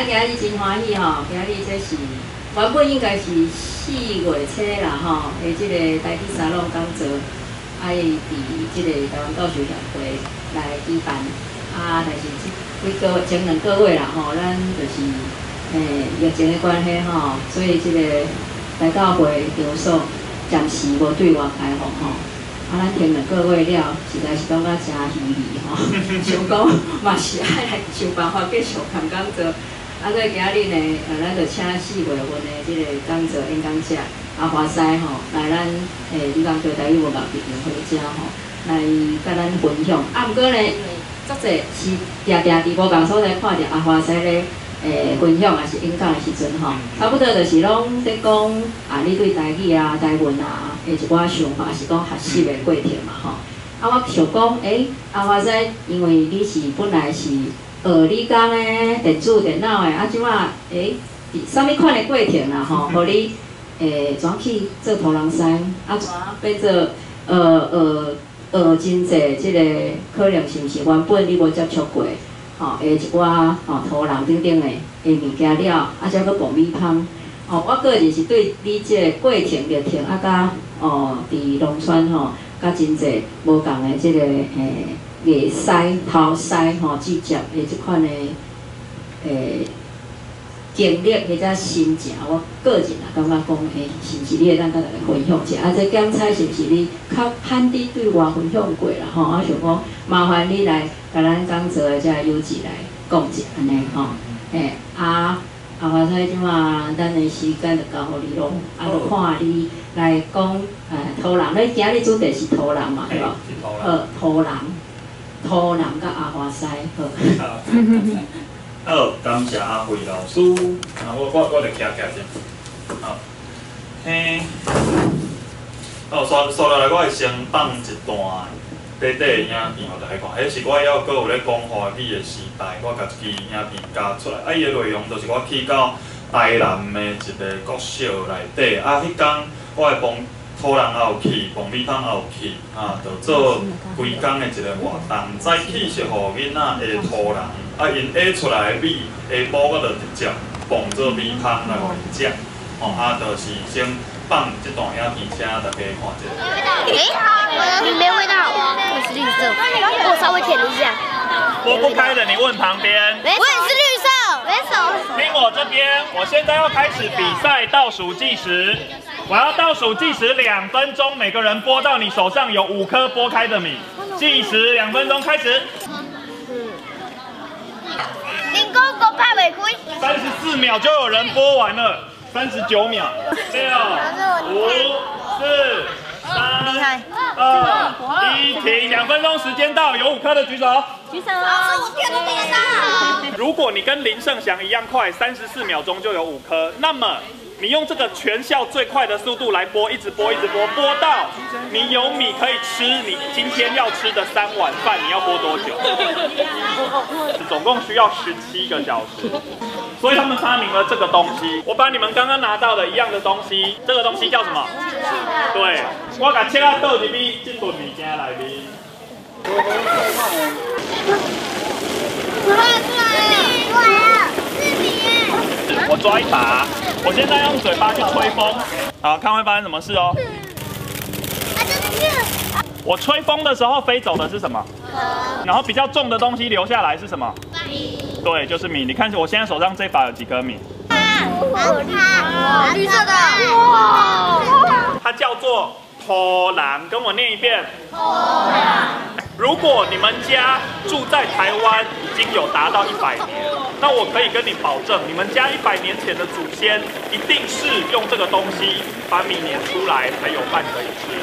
咱今日真欢喜吼，今日这是原本应该是4月初啦吼，的这个台北沙龙讲座，爱伫这个台湾教授协会来举办，但是前2个月啦吼，咱就是疫情的关系吼，所以这个台教会场所暂时无对外开放吼。咱停2个月了，实在是感觉真稀微吼，想讲嘛是爱来想办法继续看讲座。所以今日呢，咱就请4月份的这个讲座演讲者阿华西吼，来咱李港区台语文化协会遮吼，来甲咱分享。毋过呢，足侪是定定伫无共所在看着阿华西咧分享也是演讲的时阵吼，差不多就是拢在讲你对台语啊、台文啊的一寡想法，是讲学习的过程嘛吼。我想讲，阿华西，因为你是本来是理工的电子电脑的，即摆啥物款的过程啦吼，互你怎去做土人师，怎变做真济即个可能是毋是原本你无接触过。一寡土人等等的物件了，才佫爆米香。我个人是对你即个过程热情，甲伫农村甲真济无共的即个艺师、头师直接的即款的经历或者心情，我个人感觉讲是毋是你会当甲大家分享者？这检测是毋是你较罕伫对我分享过啦？我想讲麻烦你来。甲咱讲座的这优质来讲者安尼吼，阿华仔即马咱的时间就交互你咯，就看你来讲土人，你今日主题是土人嘛，对无？土人甲阿华仔好。好，感谢阿慧老师，我就徛先，好，刷落来我会先放一段。短短的影片互大家看，迄是我还佫有咧讲华语的时代，我甲一支影片加出来。伊的内容就是我去到台南的一个国小内底，迄天我会帮土人也有去，帮米芳也有去，就做规工的一个活动。早起是互囡仔下土人，因下出来的米，下晡我就直接放做米芳来互因食。就是先放这段影片，请大家看一下。里面味道，我是绿色，我稍微舔了一下。拨不开的，你问旁边。我也是绿色，没手。听我这边，我现在要开始比赛倒数计时，我要倒数计时2分钟，每个人拨到你手上有5颗拨开的米，计时2分钟开始。林公公拍袂开。34秒就有人拨完了。39秒，6、5、4、3、2、1，停！2分钟时间到，有5颗的举手。举手。老师，我电都没得到。如果你跟林胜祥一样快，34秒钟就有5颗，那么你用这个全校最快的速度来拨，一直拨，拨到你有米可以吃，你今天要吃的3碗饭，你要拨多久？总共需要17个小时。所以他们发明了这个东西。我把你们刚刚拿到的一样的东西，这个东西叫什么？对，我把切啊倒入去这顿物件内面。我抓一把，我现在用嘴巴去吹风，好，看会发生什么事哦。我吹风的时候飞走的是什么？然后比较重的东西留下来是什么？对，就是米。你看我现在手上这把有几颗米？绿色的。它叫做土人，跟我念一遍。土人。如果你们家住在台湾已经有达到100年，那我可以跟你保证，你们家100年前的祖先一定是用这个东西把米碾出来，才有饭可以吃。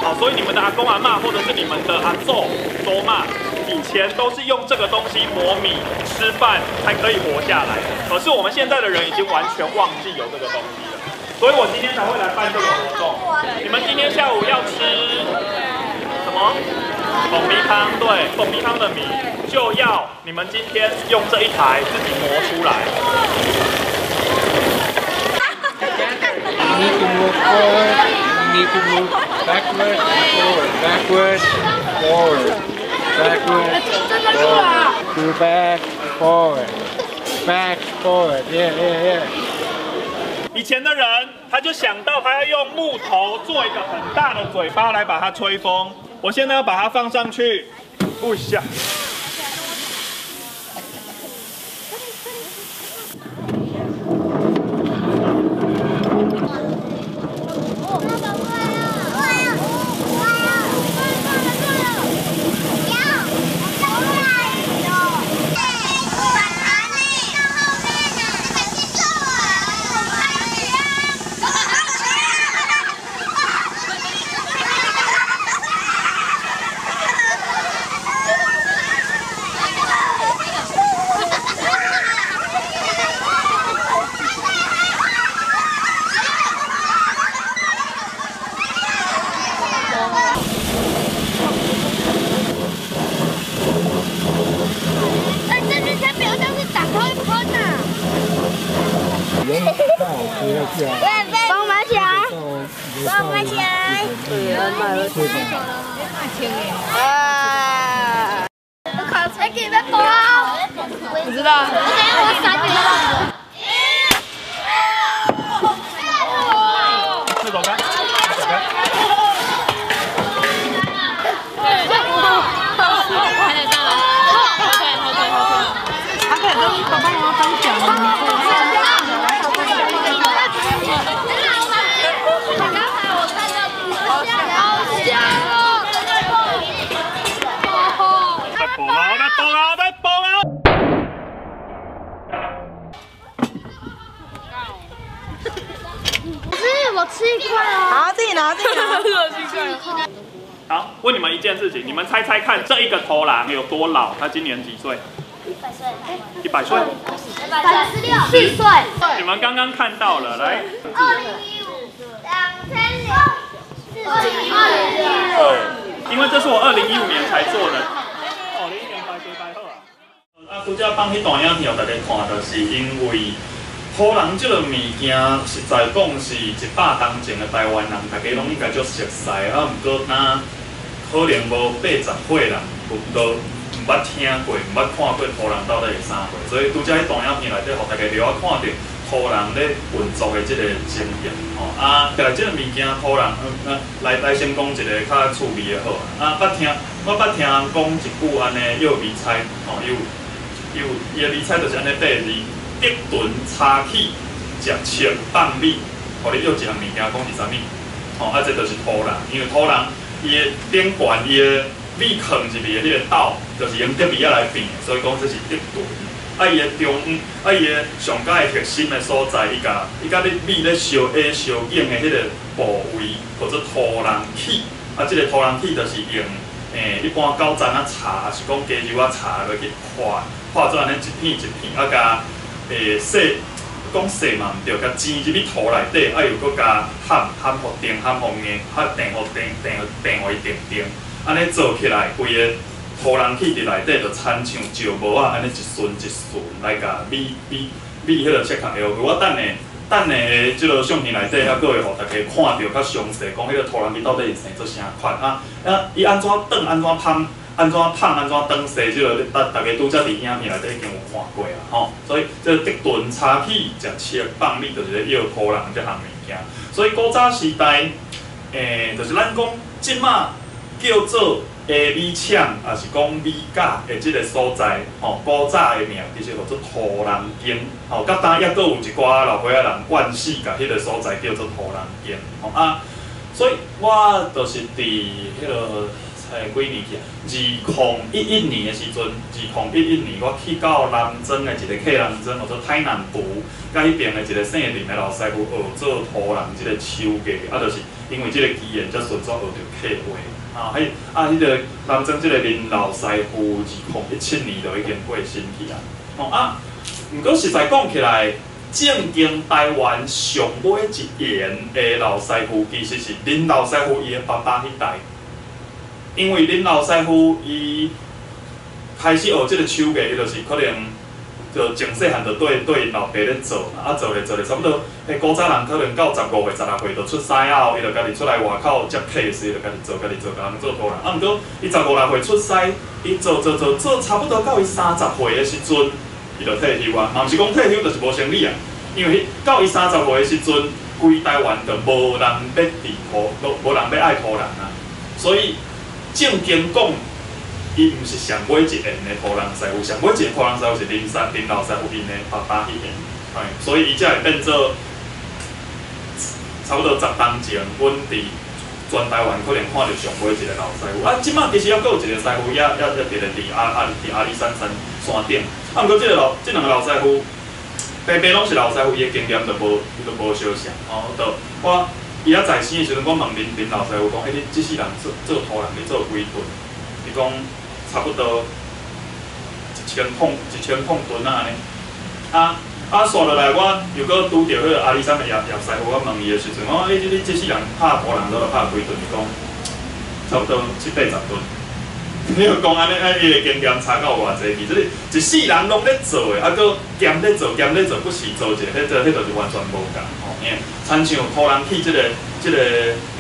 好，所以你们的阿公阿嬷，或者是你们的阿祖、祖妈，以前都是用这个东西磨米吃饭才可以活下来。可是我们现在的人已经完全忘记有这个东西了，所以我今天才会来办这个活动。你们今天下午要吃什么？爆米汤，对，爆米汤的米就要你们今天用这一台自己磨出来。You need to move backward, forward, backward, forward, backward, forward, go back, forward. back, forward. Yeah, yeah, yeah. 以前的人他就想到他要用木头做一个很大的嘴巴来把它吹风。我现在要把它放上去，不下。帮忙起来，帮忙起来。还给他包？不知道。我3年了。这走开，走开。还得上来，后退。他可以跟爸爸妈妈分享吗？我吃一块哦。好，自己拿，自己拿。好，问你们一件事情，你们猜猜看，这一个头狼有多老？他今年几岁？100岁。116，4岁。你们刚刚看到了，来。2015，2016，因为这是我2015年才做的。2021年白水白好啊。拄则放迄段影片，大家看，就是因为。土人这个物件，实在讲是100年前的台湾人，大家拢应该足熟悉，啊，毋过那可能无80岁人，都毋捌听过，毋捌看过土人到底是啥货，所以拄则迄段影片内底，互大家了解看到土人咧运作的这个经验，吼啊，但这个物件土人，来先讲一个较趣味的好啊，我捌听人讲一句安尼，又味菜，吼，伊的味菜就是安尼缀字。德顿插起，食切放米，互你约一项物件，讲是啥物？吼，啊，这就是土人，因为土人伊的顶悬伊的米放入去的迄个斗，就是用德味仔来变，所以讲这是德顿。啊，伊的中央，啊，伊的上界的核心的所在，伊甲你米咧烧下烧硬的迄个部位，叫做土人起。啊，这个土人起就是用一般九层啊茶，还是讲鸡肉啊茶落去化做安尼一片一片，啊甲。讲细嘛毋对，甲煎入去土内底，啊又搁加烘互定，烘互硬，定互定，安尼做起来，规个土人起伫内底就亲像石磨啊，安尼一顺来甲米迄个切开下。我等下即个相片内底，还佫会互大家看到较详细，讲迄个土人米到底是生做啥款啊？伊安怎炖，安怎烹？安怎烫，安怎当西，即个大家拄则伫影片内底已经有看过啊，吼。所以这德顿插起食切放米，就是咧要土人这项物件。所以古早时代，就是咱讲即马叫做下米厂，也是讲米架的即个所在，吼，古早的名其实叫做土人间，吼。甲当也佫有一寡老岁仔人惯死，甲迄个所在叫做土人间，吼啊。所以我就是伫迄个。几年去，2011年的时阵，2011年我去到南庄的一个客人庄，叫做台南埔，甲迄边的一个姓林的老师傅学做土人即个手艺，啊，就是因为即个机缘，才顺续学着客话。迄个南庄即个林老师傅，2017年就已经过身去啊。啊，毋过实在讲起来，正经台湾上尾一言的老师傅，其实是林老师傅伊的爸爸迄代。因为恁老师傅伊开始学即个手艺，伊就是可能就从细汉就对因老爸咧做，啊做咧，差不多。迄古早人可能到15岁、16岁就出师后，伊就家己出来外口接客时，伊就家己做，甲人做土人。啊，毋过伊15、16岁出师，伊做差不多到伊30岁的时阵，伊就退休啊，嘛毋是讲退休就是无生理啊，因为到伊30岁的时阵，规台湾就无人要治土，无人要爱土人啊，所以正经讲，伊毋是上尾一end的土人师傅，上尾一个土人师傅是林老师傅因的爸爸迄个，所以伊才会变做差不多10当前，阮伫全台湾可能看到上尾一个老师傅。啊，即摆其实还佫有一个师傅，也伫咧伫阿里山山顶。啊，毋过即两个老师傅，白白拢是老师傅，伊的经验就无相像。哦，就我伊在生的时阵，我问林老师傅讲，你即世人做土人，你做几吨？伊讲差不多1000吨啊安尼。刷落来，我又搁拄着迄个阿里山的叶师傅，我问伊的时阵，我讲你即世人拍土人都拍几吨？伊讲差不多780吨。你又讲安尼，伊的经验差到偌济去？即一世人拢咧做的，搁兼咧做，不是做者，迄就是完全无共吼。因为亲像土人起即个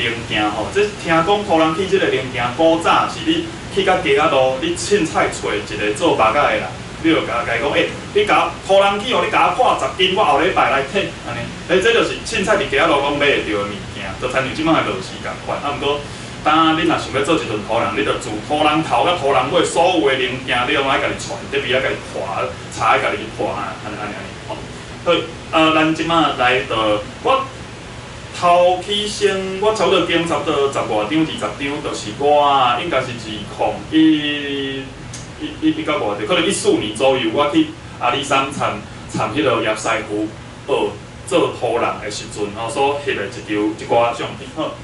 零件吼，即听讲土人起即个零件，古早是你去到街仔路，你凊彩找一个做肉仔的人。你就甲伊讲，你甲土人去哦，你甲我破10斤，我后礼拜来退，安尼，这就是凊彩伫街仔路讲买会到的物件，就亲像即摆的螺丝共款。啊，毋过，当你若想要做一顿土人，你就自土人头到土人尾，所有的零件你拢爱家己传，得比较家己破，柴家己去破啊，安尼吼。所以，咱即摆来到我头起先，我差不多经差不多10外张、20张，就是我应该是20到偌济，可能14年左右，我去阿里山参迄个叶师傅学做土人的时阵，所翕的一寡相片。好，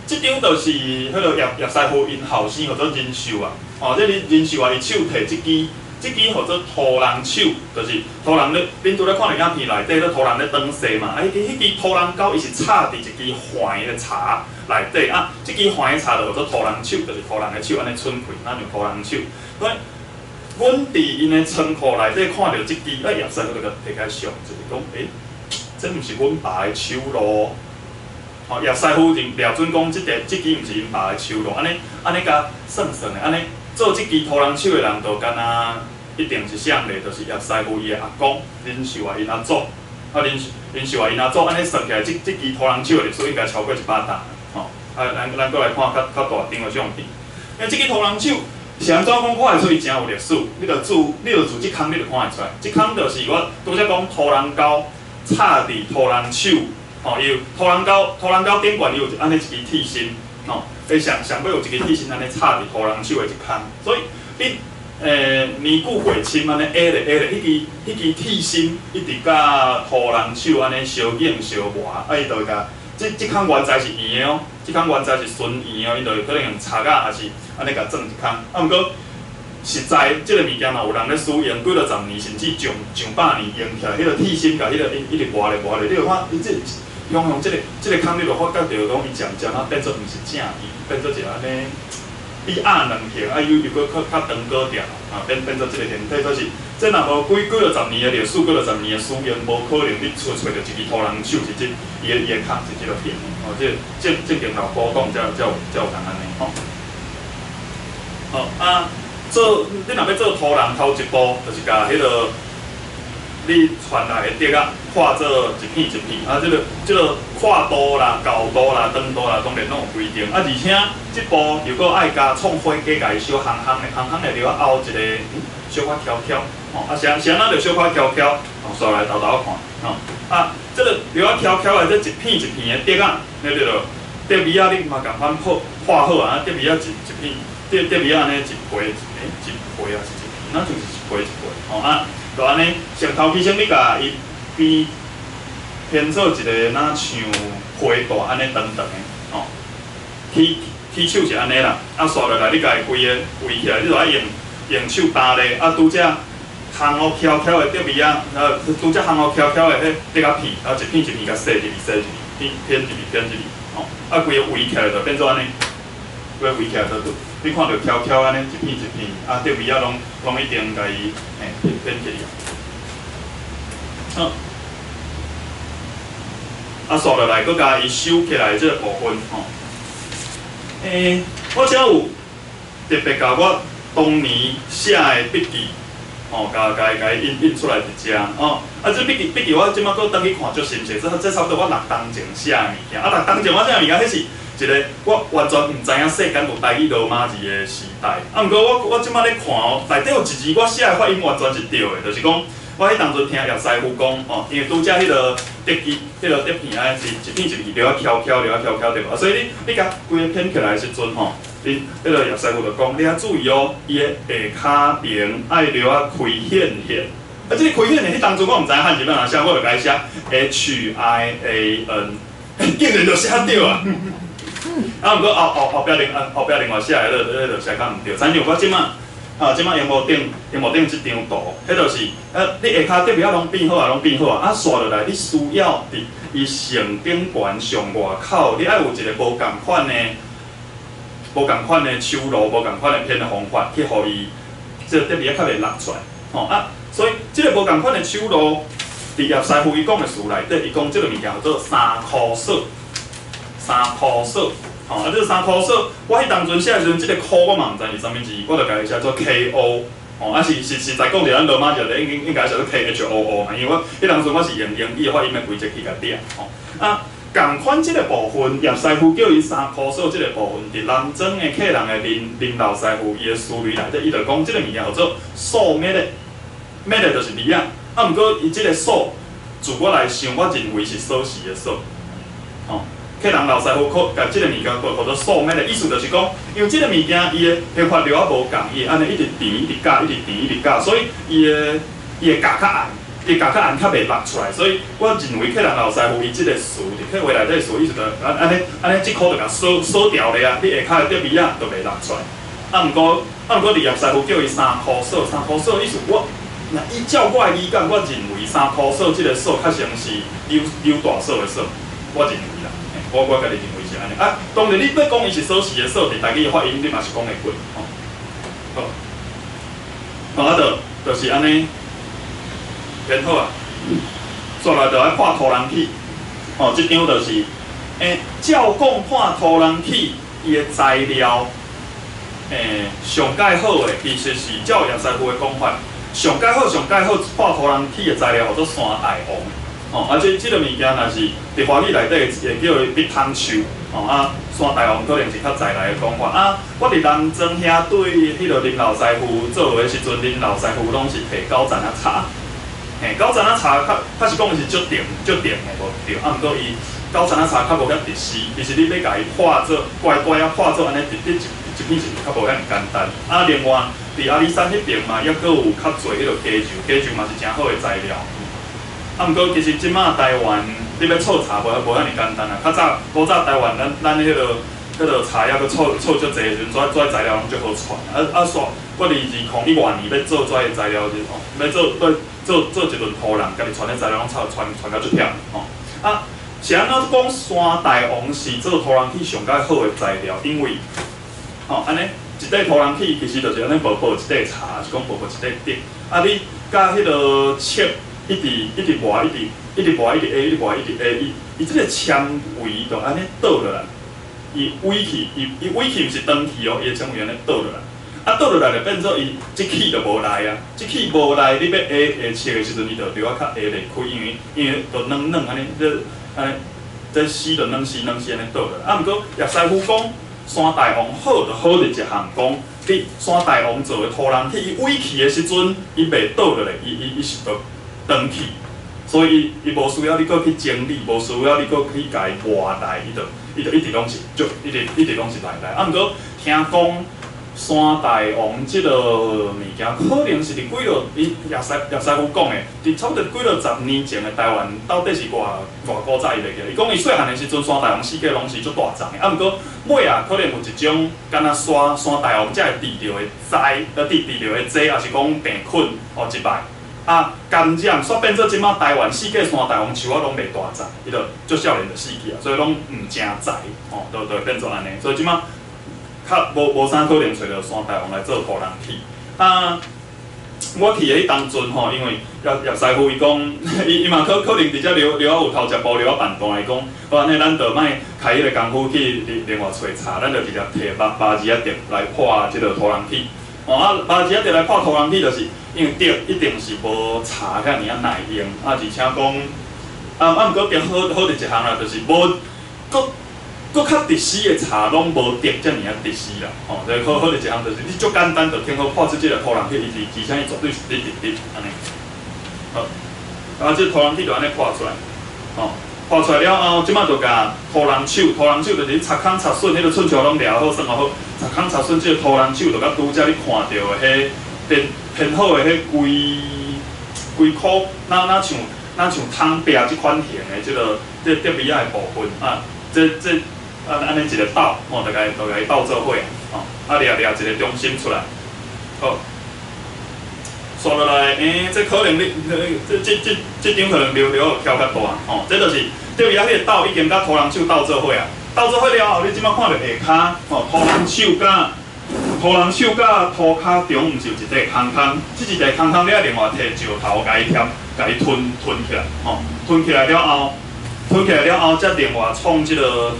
即张就是迄个叶师傅因后生叫做仁寿啊。哦，这仁寿啊，伊手摕即支叫做土人手，就是土人咧，恁拄咧看影片内底，咧土人咧转世嘛。迄支土人钩伊是插伫一支环的茶内底啊，即支环的茶就叫做土人手，就是土人的手安尼伸开，那就土人手。所以，阮伫因的仓库内底看到即支，叶师傅就摕起来上，就是讲，这毋是阮爸的手路。哦，叶师傅廖准讲，即支毋是因爸的手路，安尼甲算的，安尼做即支土人手的人，就敢若。一定是啥咧？就是叶师傅伊的阿公仁寿啊，因阿祖，仁寿啊，因阿祖，安尼算起来，即支土人手的历史应该超过100担，吼。咱过来看较大张的相片。因为即支土人手是安怎讲看会出伊真有历史？你着自即空，你就看会出来。即空就是我拄则讲土人钩插伫土人手，吼，伊有土人钩顶悬伊有安尼一支铁芯，吼，上尾有一支铁芯安尼插伫土人手的一空，所以你。年久月深安尼下咧，迄支铁芯一直甲土人手安尼相应相磨，伊就甲即空原材是圆的哦，即空原材是纯圆哦，伊就可能用叉仔还是安尼甲装一空。啊，毋过实在即个物件嘛，有人咧使用几落10年，甚至上100年用起来，迄个铁芯甲迄个一直磨咧，你就看伊用即个空，你就发觉着讲伊渐啊变做毋是正圆，变做一个安尼。比压两片，又搁较长高点啊，变做即个形体，就是这若无几落10年的历史，几落10年的使用，无可能你找着一支土人手是伊的壳是即个片哦，正经老古董才有通安尼吼。好你若要做土人，头一步就是甲迄个你传来的竹仔看做一片，即个看度啦、厚度啦、长度啦，当然拢有规定。而且即步如果爱加创火加甲伊小烘的了后一个小可翘，吼，啥咱就小可翘，刷来豆看，吼，即个了翘的这一片的竹仔，你着竹尾仔你嘛共款破好啊，竹尾仔一片，竹尾仔安尼一皮啊是一片，那就是一皮，吼就安尼，先头起先你甲伊边编做一个若像花大安尼长的，吼，起手是安尼啦，刷落来你甲伊规个围起来，你就爱用手搭咧，拄则烘好翘的竹尾仔，拄则烘好翘的迄竹仔片，一片一片甲洗一片，偏一片，吼，规个围起来就变做安尼，规个围起来就你看到翘安尼一片，竹尾仔拢一定甲伊编起来。刷落来，佮甲伊收起来即个部分吼。我遮有特别甲我当年写的笔记，哦，甲印出来一只哦。啊，这毕竟我即摆搁等去看足新鲜，这差不多我6当前写的物件。啊，6当前我写的物件，迄是一个我完全毋知影世间有台语罗马字的时代。啊，毋过我即摆咧看哦，内底有一字我写的发音完全是对的，就是讲我迄当阵听叶师傅讲哦，因为拄则迄个碟机、迄个碟片啊，是一片一片留啊翘对啊，所以你甲规个片起来的时阵吼。迄个叶师傅就讲，你要注意哦，伊的下骹边爱留啊开显。啊，这个开显迄当初我毋知影汉字要哪写，我就改写 HIAN， 竟然就写对啊！啊，毋过后壁另外写的迄就写较毋对，像我即摆荧幕顶即张图，迄就是你下骹碟片拢变好啊，啊刷落来你需要伫伊上顶悬上外口，你爱有一个无共款的手路，无共款的片的方法，去互伊这碟片较袂落出来。吼啊，所以即个无共款的手路，伫叶师傅伊讲的词内底，伊讲即个物件叫做三箍锁。吼啊，这个3箍锁，我迄当阵写的时阵，即个箍我嘛毋知是啥物字，我就家己写做 KO。吼啊，实在讲着咱罗马字就应该写做 KHOO 嘛，因为我迄当阵我是用英语的发音的规则去甲点。吼啊。共款即个部分，叶师傅叫伊3箍锁即个部分，伫南庄的客人的林老师傅伊的思虑内底，伊就讲即个物件叫做锁灭的，灭的就是字啊。啊，毋过伊即个锁，自我来想，我认为是锁匙的锁。吼，客人老师傅甲即个物件叫做锁灭的意思，就是讲，因为即个物件伊的变化流啊无共，伊安尼一直甜一直加，所以伊的加较暗。伊加较暗较袂落出来，所以我认为客人老师傅伊即个词，伫客话内底词意思就安尼，即箍就甲锁掉咧啊！你下骹的碟味啊，就袂落出来。啊，毋过伫叶师傅叫伊3箍锁意思，我若依照我的理解，我认为3箍锁即个锁较像是溜大锁的锁，我认为啦，我家己认为是安尼。啊，当然你要讲伊是锁匙的锁，伫台语的发音你嘛是讲会过，吼。好，啊，就是安尼。编好啊，刷来就爱看土人体，哦，即张就是，照讲看土人体伊的材料，上介好的其实是照叶师傅的讲法，上介好看土人体的材料叫做山大王，哦，啊即个物件若是伫华语内底会叫做蜜汤树，哦啊，山大王可能是较在来的讲法啊。我伫南庄遐对迄个林老师傅做的时阵，林老师傅拢是摕9层啊茶。9层啊茶较是讲是足甜的无对，啊毋过伊9层啊茶较无遐特殊，其实你要甲伊破做乖啊破做安尼一片较无遐简单。啊，另外伫阿里山迄边嘛，抑阁有较侪迄个加州嘛是真好的材料。啊毋过其实即马台湾你要炒茶无遐尼简单啊，古早台湾咱迄个茶叶阁炒足侪时阵，遮材料拢足好传。煞我伫2001年要做遮个材料时吼，要做一轮土人，家己传的材料拢传到足忝吼。啊，是安怎讲山大王是做土人体上介好的材料？因为吼安尼一块土人体其实就是安尼薄一块茶，是讲薄一块竹。啊，你甲迄个切一直磨，一直磨，伊即个纤维就安尼倒落来，伊萎去，伊萎去毋是断去哦，伊的纤维安尼倒落来。啊，倒落来就变做伊即气就无来啊，即气无来，你要下切的时阵，伊就对我较下袂开，因为就软安尼，这丝就软丝安尼倒落来。啊，毋过叶师傅讲山大王好就好伫一项，讲你山大王做的土人体，伊萎去的时阵，伊袂倒落来，伊是着断去，所以伊无需要你搁去整理，无需要你搁去甲伊活来，伊就一直拢是一直拢是来。啊，毋过听讲。山大王即个物件，可能是伫几落，伊叶师傅讲的，伫差不多几落10年前的台湾，到底是偌古早伊袂记。伊讲伊细汉的时阵，山大王世界拢是足大丛的，啊，毋过尾啊，可能有一种敢若山大王才会治疗的灾，治疗的剂，也是讲病菌哦一摆。啊，感染煞变做即马台湾世界山大王树啊，拢袂大丛，伊就足少年就死去啊，所以拢毋正在，哦，就会变做安尼，所以即马。较无啥可能找到山大王来做土人体。啊，我去的迄当阵吼，因为叶师傅伊讲，伊嘛可能伫遮留有头食步留啊办段，伊讲，好安尼咱就莫开迄个功夫去另外找茶，咱就直接摕麻子仔碟来破即个土人体。哦啊，麻子仔着来破土人体，就是因为竹一定是无柴遐尔啊耐用，啊而且讲毋过变好伫一项啦，就是无搁较直死的柴拢无竹遮尔啊直死啦。哦，就好伫一项就是你足简单就挺好破出即个土人体，而且伊绝对是直安尼。好，啊，即个土人体就安尼破出来，哦。破出来了后，即摆就甲土人手就是擦空擦笋，迄个寸桥拢掠好算好，擦空擦笋，即个土人手就甲拄则你看到的迄偏好的迄规箍，那像汤饼即款形的即个竹尾仔的部分啊，安尼一个斗，哦，就甲伊斗做伙哦，啊掠一个中心出来，好。刷落来，这可能你这张可能流挑较大哦，这就是竹尾仔迄个斗已经甲土人手斗做伙啊，斗做伙了后，你即摆看到下骹哦，土人手甲涂骹中毋是有一块空空，即一块空空你啊另外摕石头甲伊吞起来，哦，吞起来了后，再另外创即个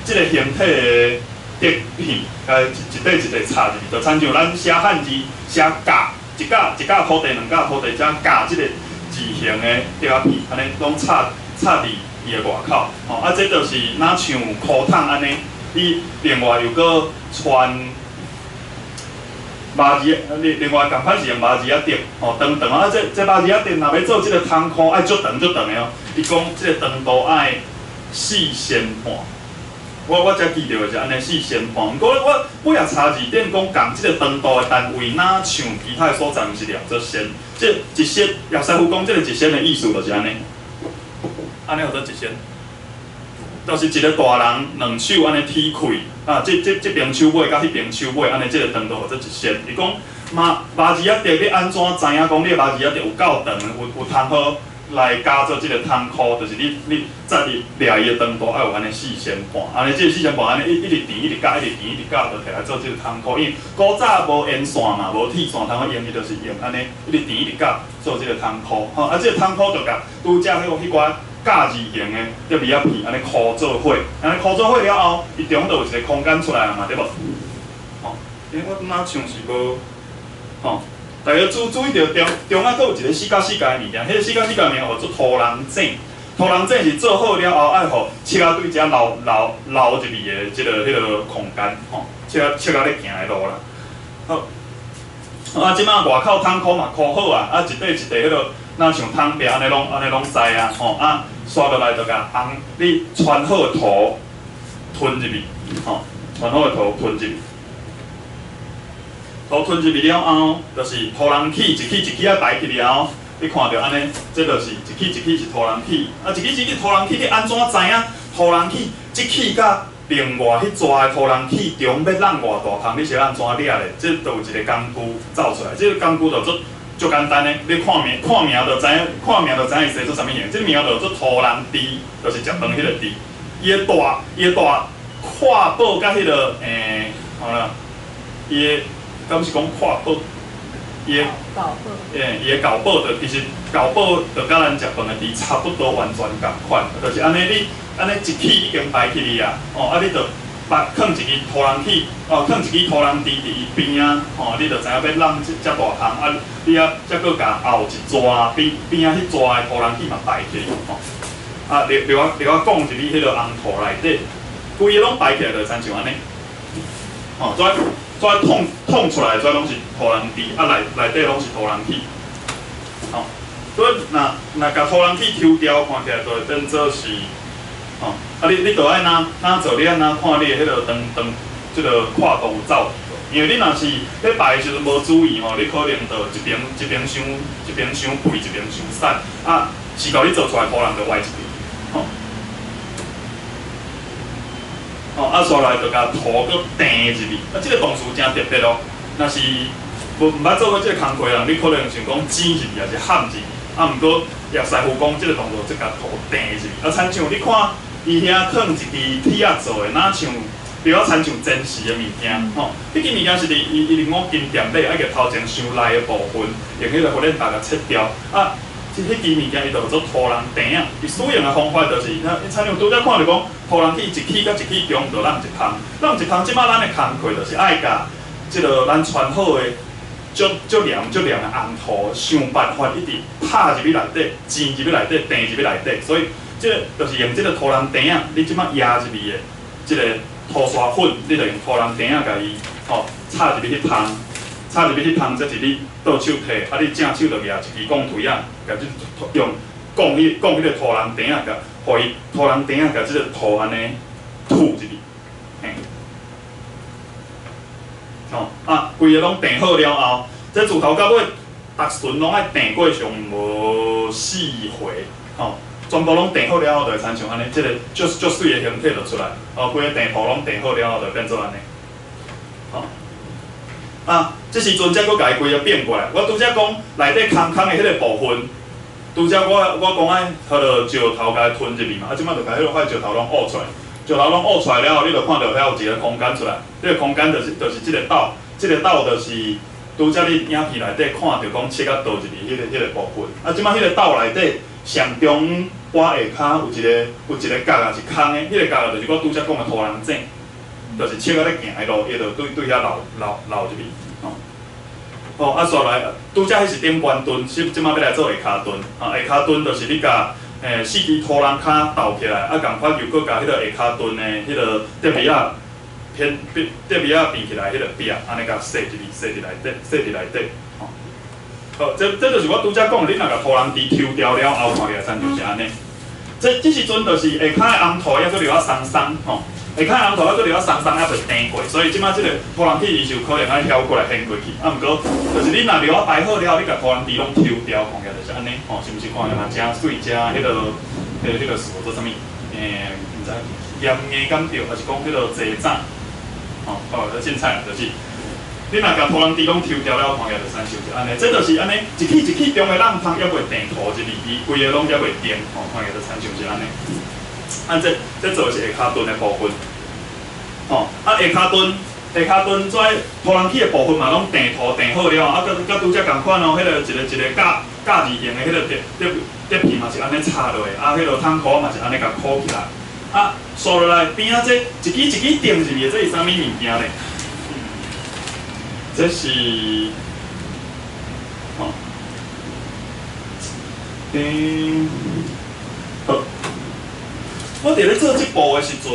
形体的竹片，甲一块插入去，就亲像咱写汉字写甲。一架土地，两架土地，再架即个字形的竹仔片，安尼拢插伫伊的外口。哦，啊，这就是若像裤筒安尼，你另外又搁穿麻子，另外共款是用麻子仔竹，哦，长啊，这麻子仔竹若要做即个通裤，爱足长的哦。伊讲即个长度爱4仙半。我才记着是安尼4仙半，毋过我也查字典讲，共即个长度的单位，哪像其他的所在，毋是两做仙。即一仙，叶师傅讲，即个一仙的意思就是安尼，安尼叫做一仙，就是一个大人两手安尼踢开，啊，这边手尾甲迄边手尾，安尼即个长度叫做一仙。伊讲麻子仔竹，你安怎知影讲你麻子仔竹有够长，有通好？来加做即个通裤，就是你再掠伊的长度，爱有安尼4仙半，安尼即个4仙半安尼一直填一直加，就摕来做即个通裤。因为古早无沿线嘛，无铁线，通好用伊就是用安尼一直填一直加做即个通裤。吼，啊，即个通裤就甲拄则迄寡架字形的竹尾仔片安尼箍做伙，安尼箍做伙了后，伊中就有一个空间出来嘛，对无？吼，因为我哪像是无，吼。大家注意着中啊，阁有一个4角的物件，迄个4角的物件叫做土人井。土人井是做好了后，爱互车啊对遮流入去的迄个空间，吼，车啊咧行的路啦。好，啊，即摆外口通裤嘛箍好啊，啊一块迄个，若像桶柄安尼拢知啊，吼，啊刷落来就甲你穿好的土吞入去，吼，穿好的土吞入去。土吞入去了后，就是土人起，一起啊抬起了后，你看到安尼，这就是一起是土人起。啊，一起土人起，你安怎知影土人起？即起甲另外迄抓的土人起中要让偌大空，你是安怎掠咧？这都有一个工具走出来。这个工具就足简单的，你看名就知影，伊生做啥物样。这名就做土人猪，就是食饭迄个猪。伊的大胯部甲迄个好啦，伊的。敢是讲胯部，伊的咬部其实咬部就甲咱食饭的猪差不多完全共款，就是安尼你安尼一起已经排起哩啊，哦，啊你就放一支土人起，哦，放一支土人猪伫伊边啊，哦，你就知影要让遮大空，啊，你啊则搁甲后一抓边啊迄抓的土人起嘛排起，哦，啊，另外讲一支迄个红土内底，规个拢排起来就亲像安尼，哦，再捅出来，再拢是土人猪，啊内底拢是土人起，哦，所以若甲土人起抽掉，看起来就会变做是，哦，啊你就爱哪做，你爱哪看你的迄个长即个跨度有走，因为你若是咧排的时阵无注意吼，你可能就一边伤肥，一边伤瘦，啊，是到你做出来土人就歪一边，吼。哦，啊，刷来就甲土搁钉入去，啊，即个动词真特别哦。若是毋捌做过即个工课人，你可能想讲剪入去，也是焊入去。啊，毋过叶师傅讲即个动作，即甲土钉入去。啊，亲像你看，伊遐放一支铁仔做的，哪像，比较亲像真实的物件，吼。迄支物件是伊另外金店买，爱个头前伤内的部分，用迄个火链把它切掉，啊。迄支物件伊就做土人钉啊，伊使用的方法就是，亲像拄则看着讲，土人起一起甲一起中就让一空，即摆咱的工课就是爱甲即个咱穿好的足黏的红土，想办法一直拍入去内底，浸入去内底，垫入去内底，所以即个就是用即个土人钉仔，你即摆压入去的即个土沙粉，你就用土人钉仔甲伊插入去去烘，插入去去烘，则是你倒手摕，你正手就举一支钢腿啊，甲用钢迄个土人钉仔甲，互伊土人钉仔甲即个土安尼吐入去，嘿。规个拢订好了后，这自头到尾，逐巡拢爱订过上无4回，全部拢订好了后，就会参像安尼，即个足水的形体就出来，规个地图拢订好了后，就变做安尼，这时阵才佫家规个变过来。我拄则讲内底空的迄个部分，拄则我讲爱，迄个石头甲伊吞入去嘛，即摆就甲迄个块石头拢挖出来。石头拢挖出来了后，你就看到遐有一个空间出来。这个空间就是即个斗，即个斗就是拄则你影片内底看到讲切到倒入去迄个部分。即摆迄个斗内底上中挖下骹有一个角啊是空的，迄个角就是我拄则讲的土人井，就是切到咧行的路，伊就对遐流入去。煞来拄则迄是顶悬墩，即摆要来做下骹墩。下骹墩就是你甲4支土人骹斗起来，共款又搁甲迄个下骹墩的迄个碟尾仔碟尾仔变起来，迄个壁安尼甲塞入内底。这就是我拄则讲，你若甲土人池抽掉了后，看起来参就是安尼。这时阵就是下骹的红土还阁留啊松松，下骹的红土还阁留啊松松，还袂颠过，所以即摆即个土人体伊就可能爱飘过来掀过去。毋过就是你若留啊摆好了，你甲土人池拢抽掉，看起来就是安尼，是毋是看起来嘛真水，真迄个是做啥物？毋知盐硬敢着，还是讲迄个鸡掌？凊彩就是。你若甲土人池拢抽掉了，看起来就参像是安尼，这就是安尼一起中的浪汤，还袂定土一里，伊规个拢还袂定，看起来就参像是安尼。这做是下骹墩的部分，下骹墩跩土人起的部分嘛，拢定土定好了，甲拄则共款迄个一个架字形的迄个碟片嘛是安尼插落去，迄个桶箍嘛是安尼甲箍起来，刷落来边仔这一支钉入去，这是啥物物件咧？这是，好，我伫咧做这步的时阵，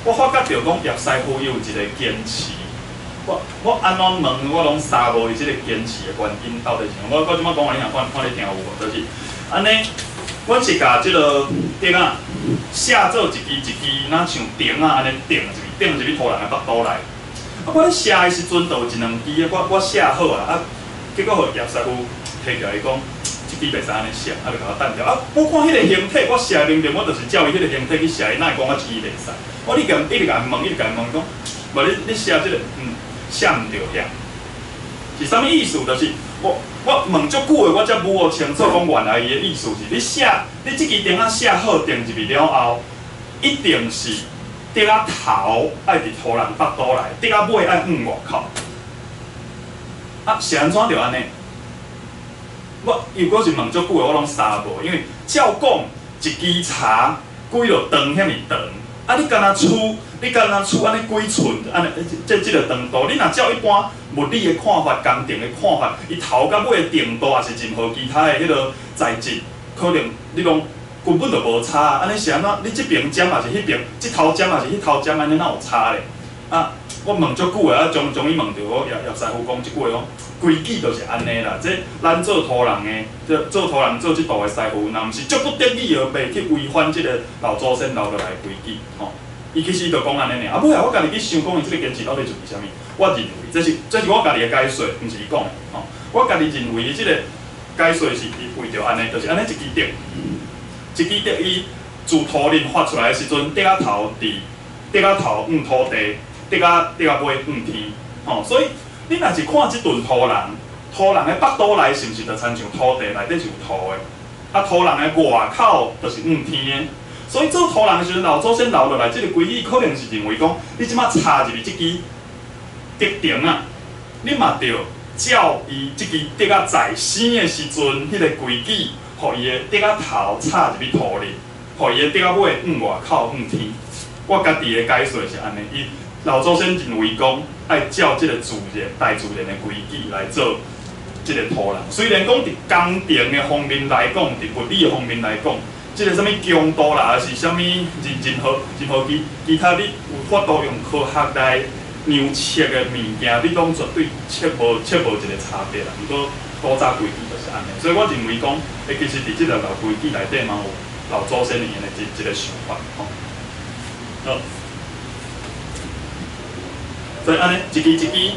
我发觉到讲叶师傅有一个坚持。我安怎问，我拢查无伊即个坚持的原因到底是啥？我即摆讲话，你若看你听有无？就是安尼，我是甲即个钉仔写做一支，若像钉仔安尼钉入去土人的腹肚内。我咧写的时阵，就有一两支我写好啊，结果互叶师傅摕起来讲，这支袂使安尼写，就甲我等掉。我看迄个形体，我写明明我就是照伊迄个形体去写，伊哪会讲我这支袂使？我一直甲伊问，讲，无你写这个，写毋着遐，是啥物意思？就是我问足久的，我才摸清楚讲原来伊的意思是，你这支钉仔写好钉入去了后，一定是。钉仔头爱伫土人腹肚内，钉仔尾爱外口。是安怎着安尼？我如果是问足久的，我拢查无，因为照讲一支茶几落长遐尔长，你干那厝安尼几寸，安尼这个长度，你若照一般物理的看法、工程的看法，伊头甲尾的长度也是任何其他的迄个材质，可能你拢。根本就无差啊！安尼是安怎？你这边尖也是迄边，这头尖也是迄头尖，安尼哪有差咧？我问足久的，终于问到我叶师傅讲即句讲，规矩就是安尼啦。这咱做土人的，做土人做即道的师傅，若毋是足不得已而袂去违反即个老祖先留落来的规矩，伊其实就讲安尼尔。尾后我家己去想讲，伊即个坚持到底就是啥物？我认为这是我家己的解说，毋是伊讲的。我家己认为伊即个解说是为着安尼，就是安尼一支钉。一支钉伊自土林发出来的时阵，钉仔头土地，钉仔尾天，所以你若是看即顿土人的腹肚内是毋是就亲像土地内底是有土的，土人的外口就是天的，所以做土人的时阵，老祖先留落来即个规矩，可能是认为讲，你即马插入去即支钉仔，你嘛着照伊即支钉仔在生的时阵，迄个规矩。互伊的钉仔头插入去土里，互伊的钉仔尾外口天。我家己的解说是安尼，伊老祖先认为讲，爱照即个自然、大自然的规矩来做即个土人。虽然讲伫工程的方面来讲，伫物理的方面来讲，即个什物强度啦，还是什物任何其他你有法度用科学来量测的物件，你讲绝对测无一个差别啦。毋过古早规矩就是安尼，所以我认为讲，其实伫即个老规矩内底嘛有老祖先因的一个想法吼。好，所以安尼一支竹钉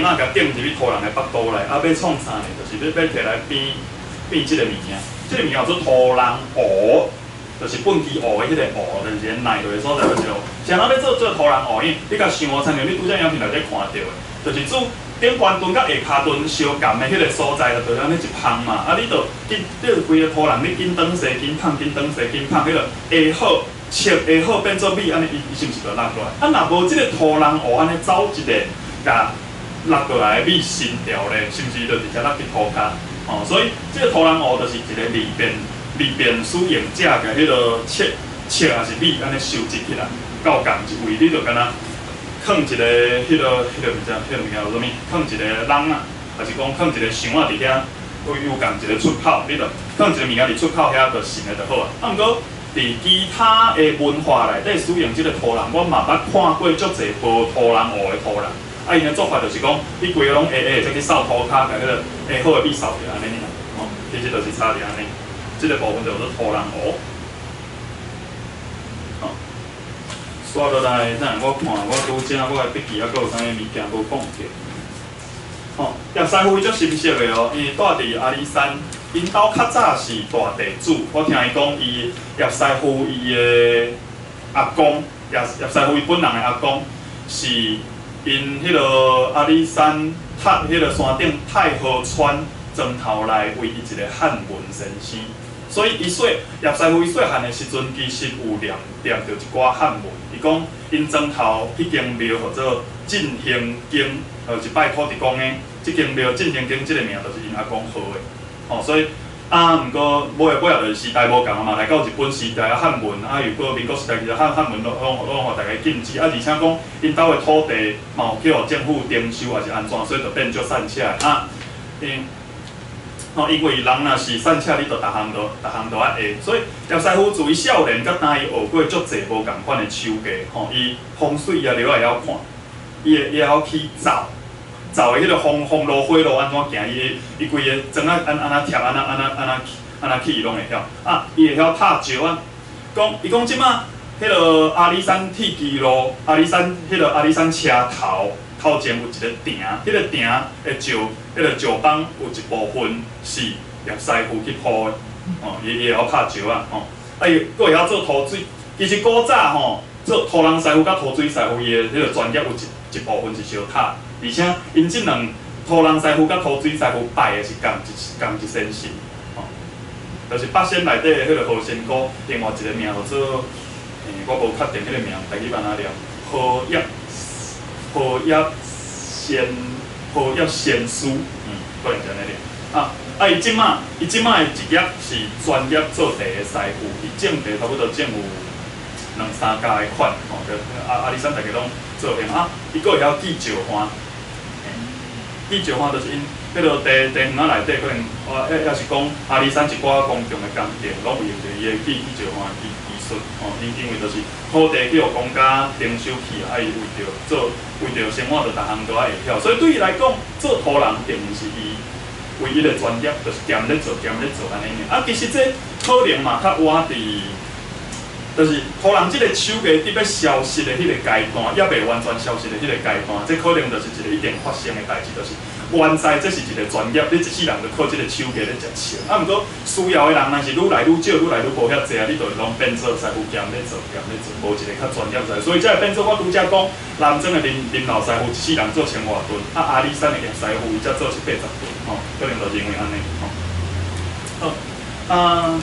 啊，甲钉入去土人的腹肚内，啊要创啥呢？就是要摕来变即个物件，即个物件叫做土人糊。就是本期学的迄个学，就是内落的所在就是。像咱要做土人学，因为你甲想哦，参像你拄则影片内底看到的，就是做顶关墩甲下骹墩相共的迄个所在，就安尼一捧嘛。啊，你就规个土人，你紧转西紧捧，紧转西紧捧，迄个下好切下好变做米，安尼伊是毋是就落落来？啊，若无即个土人学安尼走一个甲落落来的米新调咧，是毋是就直接落去土骹？哦，所以即个土人学就是一个利便使用者甲迄个切还是米安尼收集起来，到共一位，你就敢若放一个迄个物件叫啥物？放一个笼啊，还是讲放一个箱啊伫遐，有共一个出口，你就放一个物件伫出口遐就成了就好啊。啊，毋过伫其他的文化内底使用即个土人，我嘛捌看过足侪无土人学的土人。啊，因的做法就是讲，你规个拢下再去扫土骹，甲迄个下好的米扫起来安尼尔。哦，其实就是差伫安尼。即个部分叫做土人学。好，刷落来，等下我看我拄则我的笔记还佫有啥物物件无讲着。吼，叶师傅伊足深色的哦，因为住伫阿里山，因兜较早是大地主。我听伊讲，伊叶师傅伊的阿公，叶师傅伊本人的阿公是因迄个阿里山迄个山顶太和川庄头内唯一一个汉文先生。所以伊叶师傅伊细汉的时阵，其实有念着一寡汉文。伊讲因庄头迄间庙叫做振兴经，一拜土地公的。即间庙振兴经即个名就是因阿公号的。哦，所以毋过尾仔就是时代无共啊嘛，来到日本时代啊汉文，又过民国时代其实汉文拢互大家禁止。而且讲因兜的土地嘛有叫政府征收还是安怎，所以就变足散车啊。因为人若是散车，你就逐项都爱学，所以叶师傅自伊少年，甲当伊学过足侪无共款的手艺，伊风水啊，了会晓看，伊会晓去走的迄个风路火路安怎行，伊规个砖啊安那贴安那去伊拢会晓。啊，伊会晓拍石啊，伊讲即马迄个阿里山铁基路，阿里山车头前有一个埕，迄个埕的石板有一部分是叶师傅去铺的，哦，伊会晓拍石啊，吼，啊伊佫会晓做土水。其实古早吼，做土人师傅甲土水师傅伊的迄个专业有一部分是相塔，而且因即两土人师傅甲土水师傅拜的是共一先神，吼，就是八仙内底的迄个何仙姑，另外一个名叫做，我无确定迄个名，台语安怎念？何叶仙师，可能是安尼咧。伊即马的职业是专业做地的师傅，伊种地差不多种有2-3家的款，吼，阿里山大家拢做下啊。伊佫会晓记石花，记石花就是因迄个地园仔内底可能，也是讲阿里山一寡公共的工程，拢有用着伊的记石花技术，吼，因为就是土地去互公家征收去，伊为着生活，就逐项都爱会晓。所以对伊来讲，做土人并毋是伊唯一的专业，就是兼咧做安尼尔。啊，其实这可能嘛较晚伫，就是土人即个手艺伫要消失的迄个阶段，也未完全消失的迄个阶段，这可能就是一个一定发生的代志，就是原在这是一个专业，你一世人就靠即个手艺咧食笑。啊，毋过需要的人若是愈来愈少，愈来愈无遐济啊，你就拢变做师傅兼咧做，无一个较专业在，所以才会变做我拄则讲，南庄的林老师傅一世人做1000多吨，阿里山的叶师傅伊才做180吨，吼，可能就认为安尼，吼。好，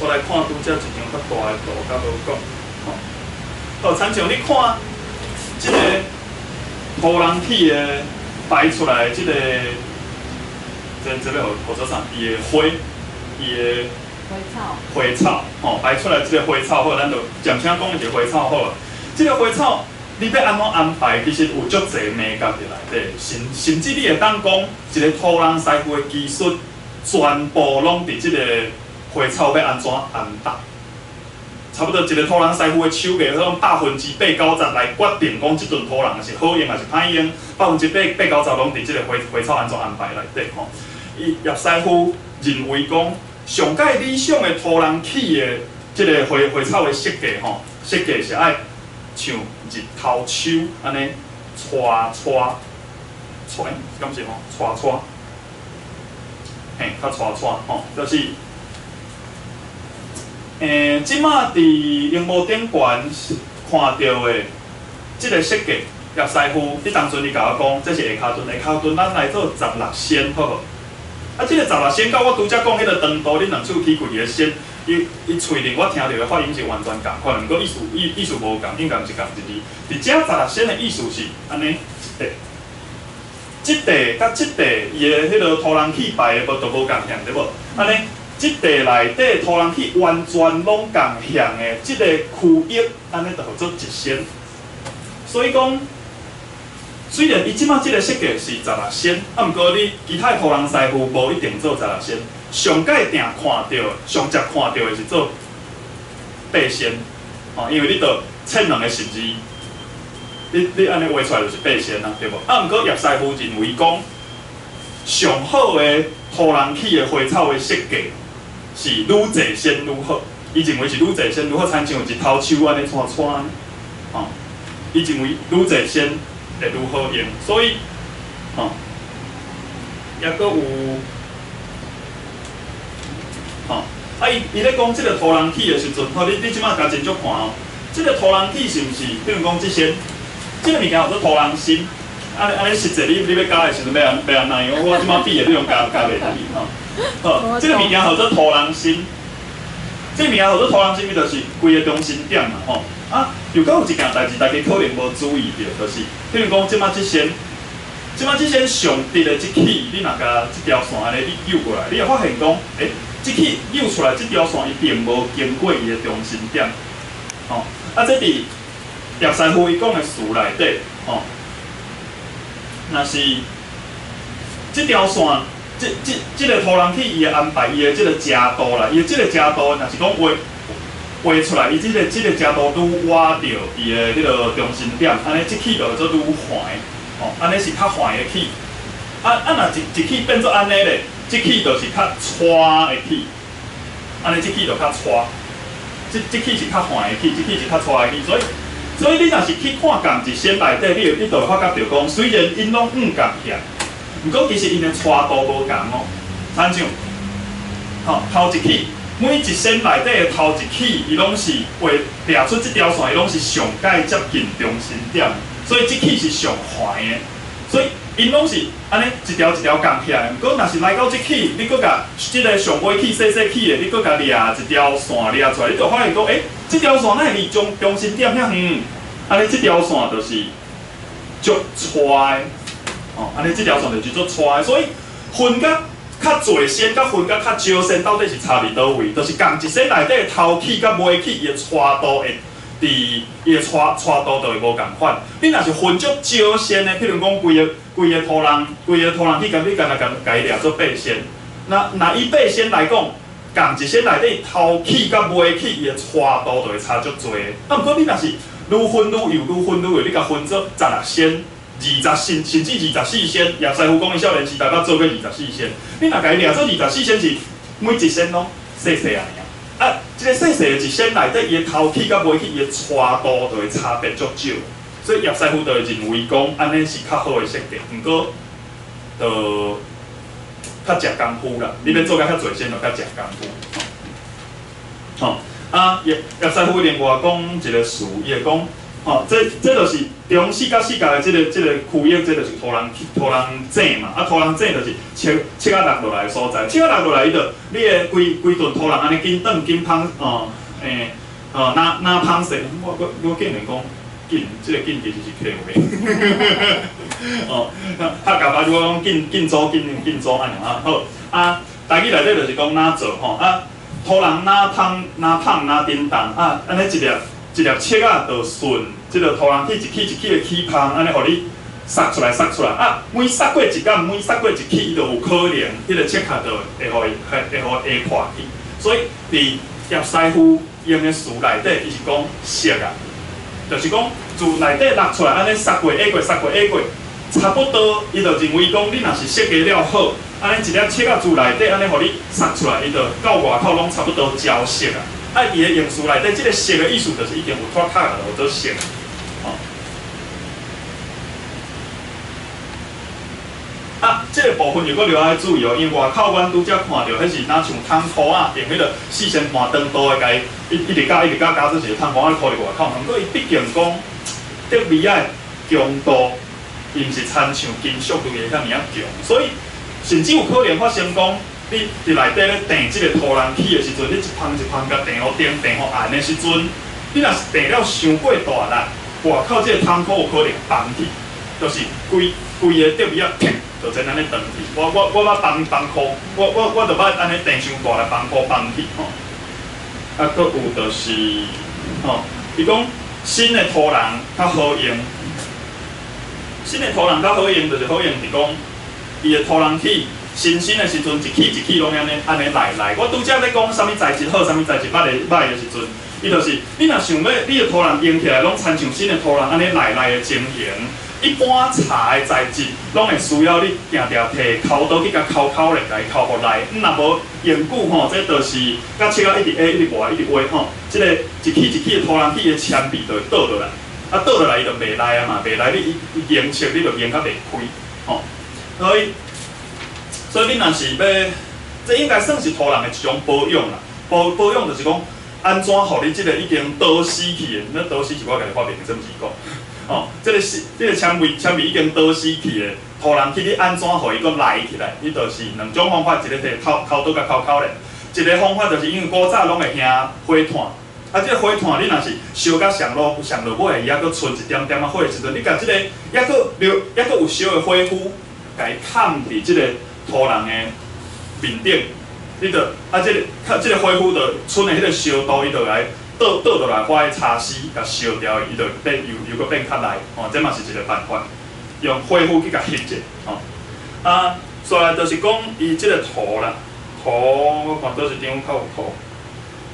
我来看拄则一张较大的图，较无讲，吼。好，参像你看即个土人体的摆出来即个，这要号做啥？伊的花，伊的花草，吼，摆出来即个花草好，咱就暂且讲一个花草好了。即个花草你要安怎安排，其实有足侪美感伫内底，甚至你会当讲一个土人师傅的技术，全部拢伫即个花草要安怎安搭。差不多一个土人师傅的手艺，用80%-90%来决定讲即顿土人是好用还是歹用，80%-90%拢伫即个花草安怎安排内底吼。伊叶师傅认为讲，上界理想的土人起的即个花草的设计吼，设计是爱像日头树安尼带，敢是吼带，嘿，较带吼，就是。即马伫荧幕顶悬看到的即个设计，叶师傅，你当初你甲我讲，这是下骹墩，咱来做16仙，好无？啊，即个16仙，甲我拄则讲迄个长度，恁两手起几个仙，伊喙顶我听到的发音是完全共款，毋过意思无共，应该毋是共一字。伫遮16仙的意思是安尼一块甲即块伊的迄个土人起排的都无共向，对无？安尼。即块内底土人去完全拢共向的，即个区域安尼就叫做一仙。所以讲，虽然伊即马即个设计是16仙，啊，毋过你其他土人师傅无一定做16仙，上界定看到、上接看到的是做8仙，哦，因为你着嵌两个十字，你安尼画出来就是8仙啊，对无？啊，毋过叶师傅认为讲，上好的土人起的花草的设计。是愈侪仙愈好，伊认为是愈侪仙愈好，亲像一头树安尼串，吼，伊认为愈侪仙会愈好用，所以，吼，抑阁有，吼，啊伊咧讲即个土人体的时阵，吼，你即摆甲真足看哦，即个土人体是毋是？比如讲即仙，即个物件叫做土人心，安尼实际你要加的时阵要安怎样？我即摆比的你用加袂得去吼。好，这个物件叫做土人心，这个物件叫做土人心，伊就是规个中心点嘛，吼。啊，又搁有一件代志，大家可能无注意到，就是，比如讲即摆即线上直的即起，你若甲即条线安尼你扭过来，你会发现讲，即起扭出来即条线伊并无经过伊的中心点，吼。啊，这伫叶师傅伊讲的词内底，吼，若是即条线。即个土人去伊的安排，伊的即个斜度啦，伊的即个斜度，若是讲画出来，伊即个斜度愈挖着伊的迄个中心点，安尼即起就做愈缓的，哦，安尼是较缓的起。若一起变做安尼咧，即起就是较带的起，安尼即起就较带，即起是较缓的起，即起是较带的起，所以你若是去看共一仙内底，你就会发觉着讲，虽然因拢共向。毋过其实因的带度无共哦，亲像，吼头一起，每一仙内底的头一起，伊拢是会掠出即条线，伊拢是上界接近中心点，所以即起是上缓的，所以因拢是安尼一条一条共起来。毋过若是来到即起，你搁甲即个上尾起、细起的，你搁甲掠一条线掠出来，你就发现讲，即条线哪会离中心点遐远？安尼即条线就是足带的。哦，安尼即条线就叫做带，所以分甲较侪线，甲分甲较少线，到底是差伫倒位？就是共一线内底头起甲尾起，伊的带度会伫伊的带度就会无共款。你若是分足少线的，譬如讲规个土人去甲你甲伊掠做8线，那以8线来讲，共一线内底头起甲尾起，伊的带度就会差足侪。啊，毋过你若是愈分愈幼，你甲分做16线。20甚至24仙，叶师傅讲伊少年时代捌做过24仙。你若家己掠做24仙是每一仙拢细细啊尔。啊，即个细细的一仙内底，伊的头起甲尾起，伊的带度就会差别足少。所以叶师傅就会认为讲，安尼是较好的设计。毋过，就较食功夫啦。你要做甲较侪仙，就较食功夫。吼，啊，叶师傅另外讲一个词，伊会讲。哦，这就是中四角的这个区域，这就是土人井嘛。啊，土人井就是七落落来的所在。七落落来，伊就你的规顿土人安尼紧转紧芳哪芳势。我竟然讲紧，这个紧其实是客话。哦，客家话如果讲紧做安尼啊。好啊，台语内底就是讲哪做吼啊，土人哪芳哪叮当啊，安尼一粒七仔就顺即个土人起一起的起芳，安尼互你撒出来啊！每撒过一竿，每撒过一起，伊就有可能迄个切卡就会互会破去。所以伫叶师傅用的树内底，伊是讲色啊，就是讲自内底落出来安尼撒过下过，差不多，伊就认为讲你若是设计了好，安尼一粒切到厝内底，安尼互你撒出来，伊就到外口拢差不多焦色啊。啊，伊的用词内底，即个色的意思就是已经有脱壳了，有做色。啊，这个部分如果留爱注意哦，因为外口阮拄则看到，迄是若像汤箍啊，用迄个四线盘长度的，甲伊一直加做一个汤箍啊，箍伫外口。毋过伊毕竟讲得味仔强度，伊毋是亲像金属类的遐尔啊强，所以甚至有可能发生讲，你伫内底咧订即个土人起的时阵，你一芳甲订互灯订互暗的时阵，你若是订了伤过大力，外口即个汤箍有可能崩去，就是规个得味仔啪。就真安尼断去，我捌崩箍，我就捌安尼订伤大来崩箍崩去吼。啊，佫有就是吼，伊讲新的土人较好用，新的土人较好用，就是好用是讲伊的土人起新鲜的时阵，一起拢安尼来。我拄则咧讲啥物材质好，啥物材质歹的时阵，伊就是你若想要你的土人用起来，拢亲像新的土人安尼来的情形。一般茶的材质，拢会需要你定定摕抠刀去甲抠咧，甲伊抠落来。若无用久吼，这就是甲切到一直下、一直歪、一直歪吼。即个一起的土人起的铅笔就会倒落来，啊倒落来伊就袂来啊嘛，袂来你研切你就研较袂开吼。所以你若是要，这应该算是土人的一种保养啦。保养就是讲安怎互你即个已经倒死去的，那倒死去我甲你发明真是讲。哦，这个铅笔已经倒死去的，土人去你安怎互伊搁来起来？伊就是两种方法，一个摕抠刀甲抠咧，一个方法就是因为古早拢会兄火炭，啊，这个火炭你若是烧甲上落尾，伊还搁剩一点点仔火的时阵，你甲这个还搁有烧的火呼，甲伊嵌伫这个土人的面顶，你着啊，这个火呼着剩的迄个烧度，伊着来。倒落来，我去擦丝，甲烧掉，伊就变又搁变较来，哦，这嘛是一个办法，用火呼去甲翕者，哦，啊，再来就是讲伊即个土啦，土我看倒一张较有土，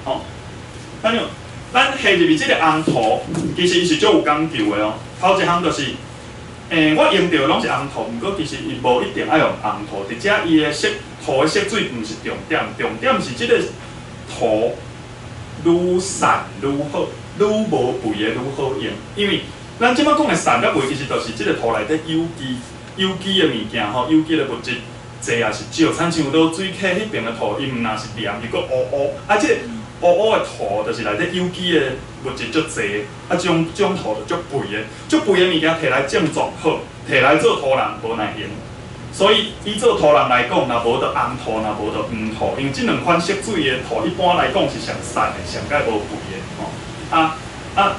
哦，咱下入去即个红土，其实伊是足有讲究的哦。头一项就是，我用到拢是红土，毋过其实伊无一定爱用红土，而且伊的土的色水毋是重点，重点是即个土。愈散愈好，愈无肥的愈好用。因为咱即摆讲的散甲肥，其实就是即个土内底有机的物件吼，有机的物质侪也是少。亲像倒水溪迄边的土，伊毋若是黏，伊佫乌乌。啊，即个乌乌的土，就是内底有机的物质足侪。啊，这种土就足肥的，足肥的物件摕来种作好，摕来做土人无耐用。所以，以做土人来讲，若无就红土，若无就黄土，因为即两款色水的土，一般来讲是上散的，上介无肥的吼。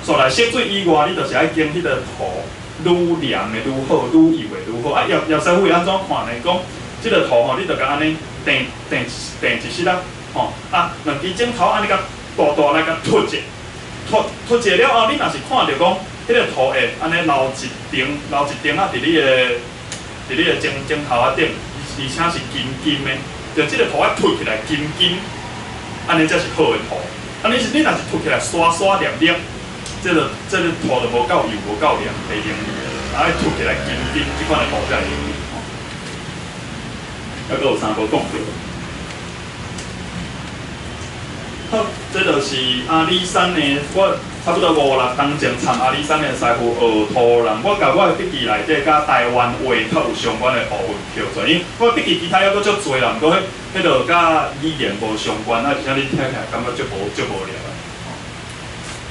再来色水以外，你就是爱经迄个土愈黏的愈好，愈幼的愈好。啊，叶师傅会安怎看呢？讲即个土吼，你就甲安尼定一丝仔，吼啊，两支枕头安尼甲大来甲凸者，凸者了后，你若是看到讲迄个土会安尼留一顶啊，伫你的枕头仔顶，而且是金的，就即个土仔凸起来金，安尼才是好的土。啊，你若是凸起来刷黏，这个土就无够油，无够黏，袂用。啊，凸起来金，即款的土才会用。还佫有三个讲到。好，这就是阿里山的我。差不多5-6年前，参阿里山的师傅学土人，我甲我的笔记内底甲台湾话较有相关的部分扣出，因为我笔记其他还佫足侪啦，毋过迄个甲语言无相关，而且你听起来感觉足无聊啊。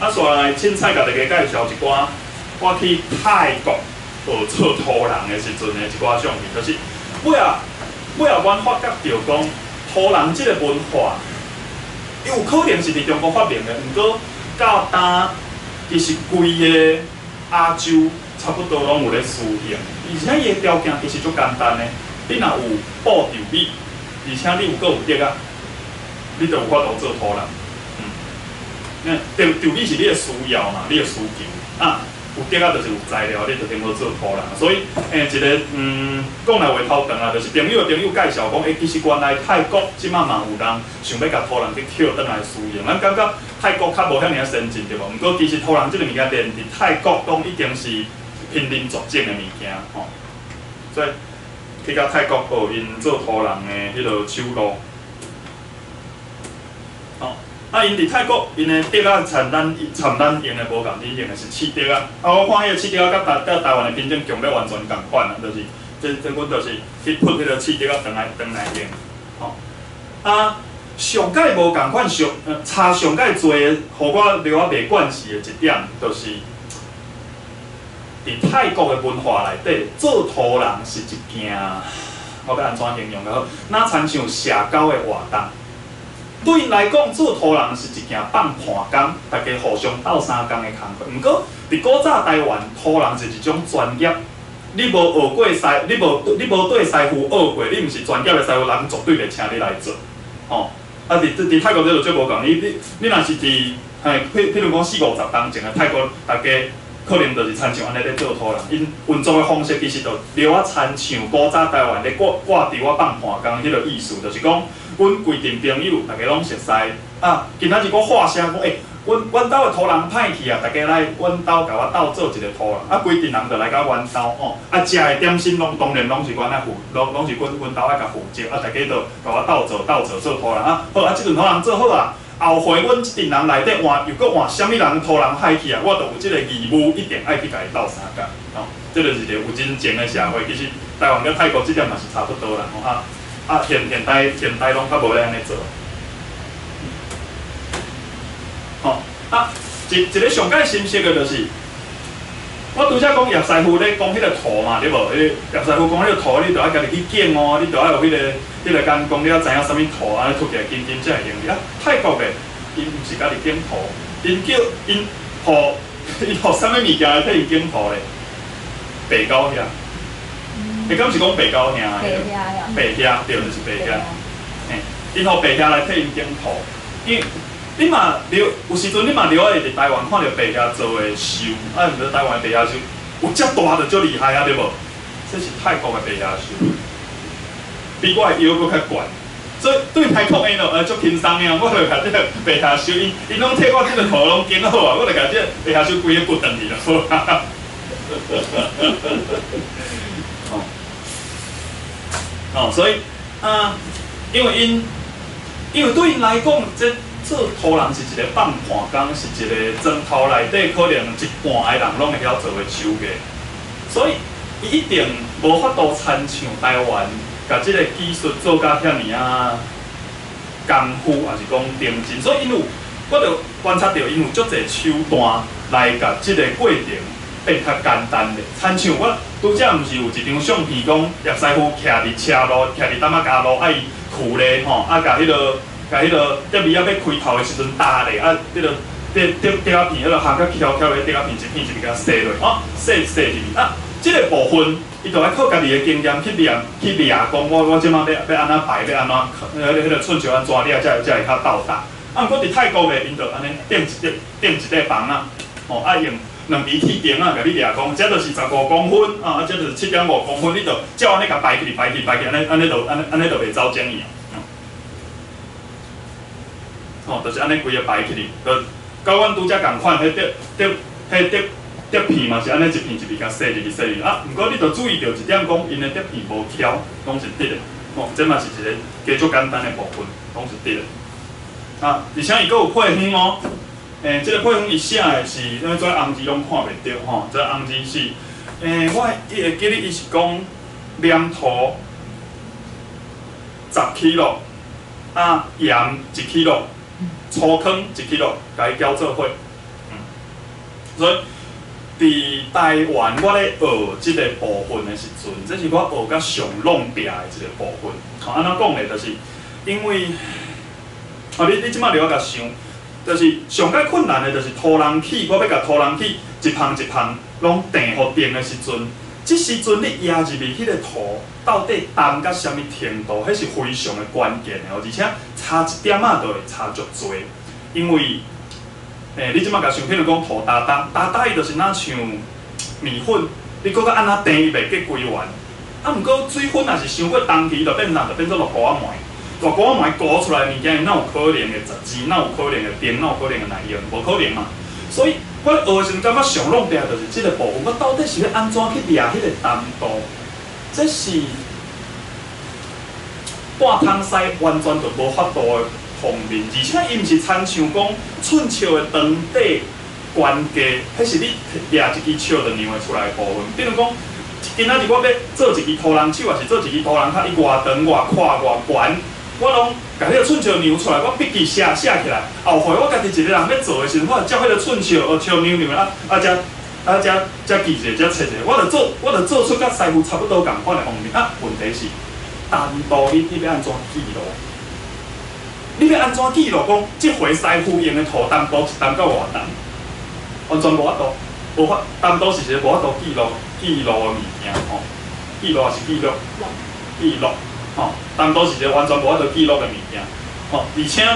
啊，煞来凊彩甲大家介绍一寡我去泰国学做土人的时阵的一寡相片，就是尾啊，阮发觉到讲土人即个文化，有可能是伫中国发明的，毋过。到呾，其实规个亚洲差不多拢有咧实行，而且伊个条件其实足简单的。你若有布条米，而且你有竹啊，你就有法度做土人。条米是你的需要嘛，你的需求啊。有竹啊，就是有材料，你就顶好做土人。所以一个讲来话头长啊，就是朋友介绍讲，其实原来泰国即马嘛有人想要甲土人去捡倒来使用，咱感觉泰国较无遐尔先进对无？毋过其实土人即个物件连伫泰国讲已经是濒临绝种的物件吼，所以去到泰国学因做土人的迄落手路。啊，因伫泰国，因的竹啊，参咱用的无共，因用的是刺竹啊。啊，我看迄个刺竹啊，甲台湾的品种强要完全共款啊，就是这阮就是去喷迄个刺竹啊，转来用。吼、啊，上界无共款，差上界多的，互我了我袂惯势的一点，就是伫泰国的文化内底，做土人是一件，我要安怎形容个？哪亲像社交的活动。对因来讲，做土人是一件放盘工，大家互相斗相共的工课。毋过，伫古早台湾，土人是一种专业。你无学过师，你无对师傅学过，你毋是专业的师傅，人绝对袂请你来做。哦，啊，伫泰国这就最无共。你若是伫譬如讲40-50当前的泰国，大家可能就是亲像安尼咧做土人。因运作的方式其实就了啊，亲像古早台湾咧挂伫我放盘工迄个意思，就是讲。阮规定朋友，大家拢熟悉啊。今仔日我话声讲，阮兜的土人歹去啊，大家来阮兜甲我斗做一个土人。啊，规定人就来甲阮兜哦。啊，食的点心当然拢是阮来负，拢是阮兜爱甲负责。啊，大家就甲我斗做做土人啊。好啊，即阵土人做好啊。后回阮即阵人内底换，又搁换啥物人土人歹去啊？我就有即个义务，一定爱去甲伊斗相共。哦，这就是一个有真情的社会。其实台湾甲泰国即点嘛是差不多啦。哦啊。啊，现代拢较无咧安尼做。吼、啊，一个上界深刻的就是，我拄则讲叶师傅咧讲迄个土嘛，对无？叶师傅讲迄个土，你着爱家己去拣哦，你着爱有迄个眼光，你要知影啥物土啊，出起来金才会用。啊，泰国的因毋是家己拣土，因互啥物物件来替因拣土咧？白狗遐。你敢是讲白狗兄啊？白兄对，就是白兄。嘿，因互白兄来替因拣土，因为你嘛有时阵你嘛留在台湾看到白兄做的show，啊，毋是台湾的白兄show，有遮大就足厉害啊，对无？这是泰国的白兄show，比我的腰阁较悬，所以对泰国因咯，足轻松的，我就甲这个白兄show，因拢替我这个土拢拣好啊，我就甲这个白兄show规个骨断去就好啊。哦，所以因为对因来讲，这做土人是一个放盘工，是一个砖头内底可能一半的人拢会晓做的手艺，所以伊一定无法度亲像台湾，甲这个技术做甲遐尔啊功夫，还是讲定真。所以因有，我就观察到因有足侪手段来甲这个过程变较简单的，亲像我拄则毋是有一张相片讲，叶师傅徛伫车路，徛伫担仔加路，爱扶咧吼，啊，甲迄个竹米要开头的时阵搭咧，啊，迄个竹仔片，迄个下较翘的竹仔片一片一片甲洗落，哦，洗入去，啊，即个部分伊就爱靠家己的经验去练，讲我即摆要安怎摆，要安怎，迄个寸球安怎抓，才会较到达。啊，毋过伫泰国咧，因就安尼垫一块房啊，吼，啊用。两支铁钉啊，甲你掠讲，这就是15公分啊，这就是7.5公分，你就照安尼甲摆起，安尼就袂走精去啊。哦，就是安尼规个摆起，就甲阮拄则共款，迄竹片嘛是安尼一片一片甲洗入去啊。毋过你着注意到一点，讲因的竹片无挑，拢是直的。哦，这嘛是一个加足简单的部分，拢是直的。啊，而且伊阁有配香哦。这个配方伊写的是，因为这红字拢看袂到吼，这红字是，我会记得伊是讲黏土10 kg， 啊盐1 kg， 粗糠1 kg， 甲伊搅做伙。所以伫台湾我咧学即个部分的时阵，这是我学甲上弄壁的一个部分。吼，安怎讲咧？就是因为，你即摆了我甲想。就是上界困难的，就是土人起，我要甲土人起一项一项拢定互定的时阵，即时阵你压入去迄个土，到底重到什么程度，迄是非常的关键的哦。而且差一点仔就会差足多，因为你即摆甲想，譬如讲涂搭搭，搭搭伊就是若像面粉，你搁较安那定伊袂结规完。啊，毋过水粉若是伤过重期，就变做落糊仔糜。大糊仔糜糊出来的物件，哪有可能会十字？哪有可能会定？哪有可能会耐用？无可能嘛。所以我学的时阵感觉上弄定就是即个部分，我到底是要安怎去掠迄个淡度？这是半汤西完全就无法度的方面，而且伊毋是亲像讲寸笑的长底关架，迄是你掠一支笑就量会出来的部分。比如讲，今仔日我要做一支土人手，还是做一支土人脚，伊偌长、偌宽、偌悬，我拢甲迄个寸笑量出来，我笔记写起来。后悔我家己一个人要做的时候，我照迄个寸笑笑量量才记者，才切者，我就做出甲师傅差不多共款的方面。啊，问题是淡度你要安怎记录？你要安怎记录？讲即回师傅用的涂淡度是淡到偌淡，完全无法度，无法淡度是一个无法度记录的物件吼，记录也是记录吼，淡度是一个完全无法度记录的物件吼，而且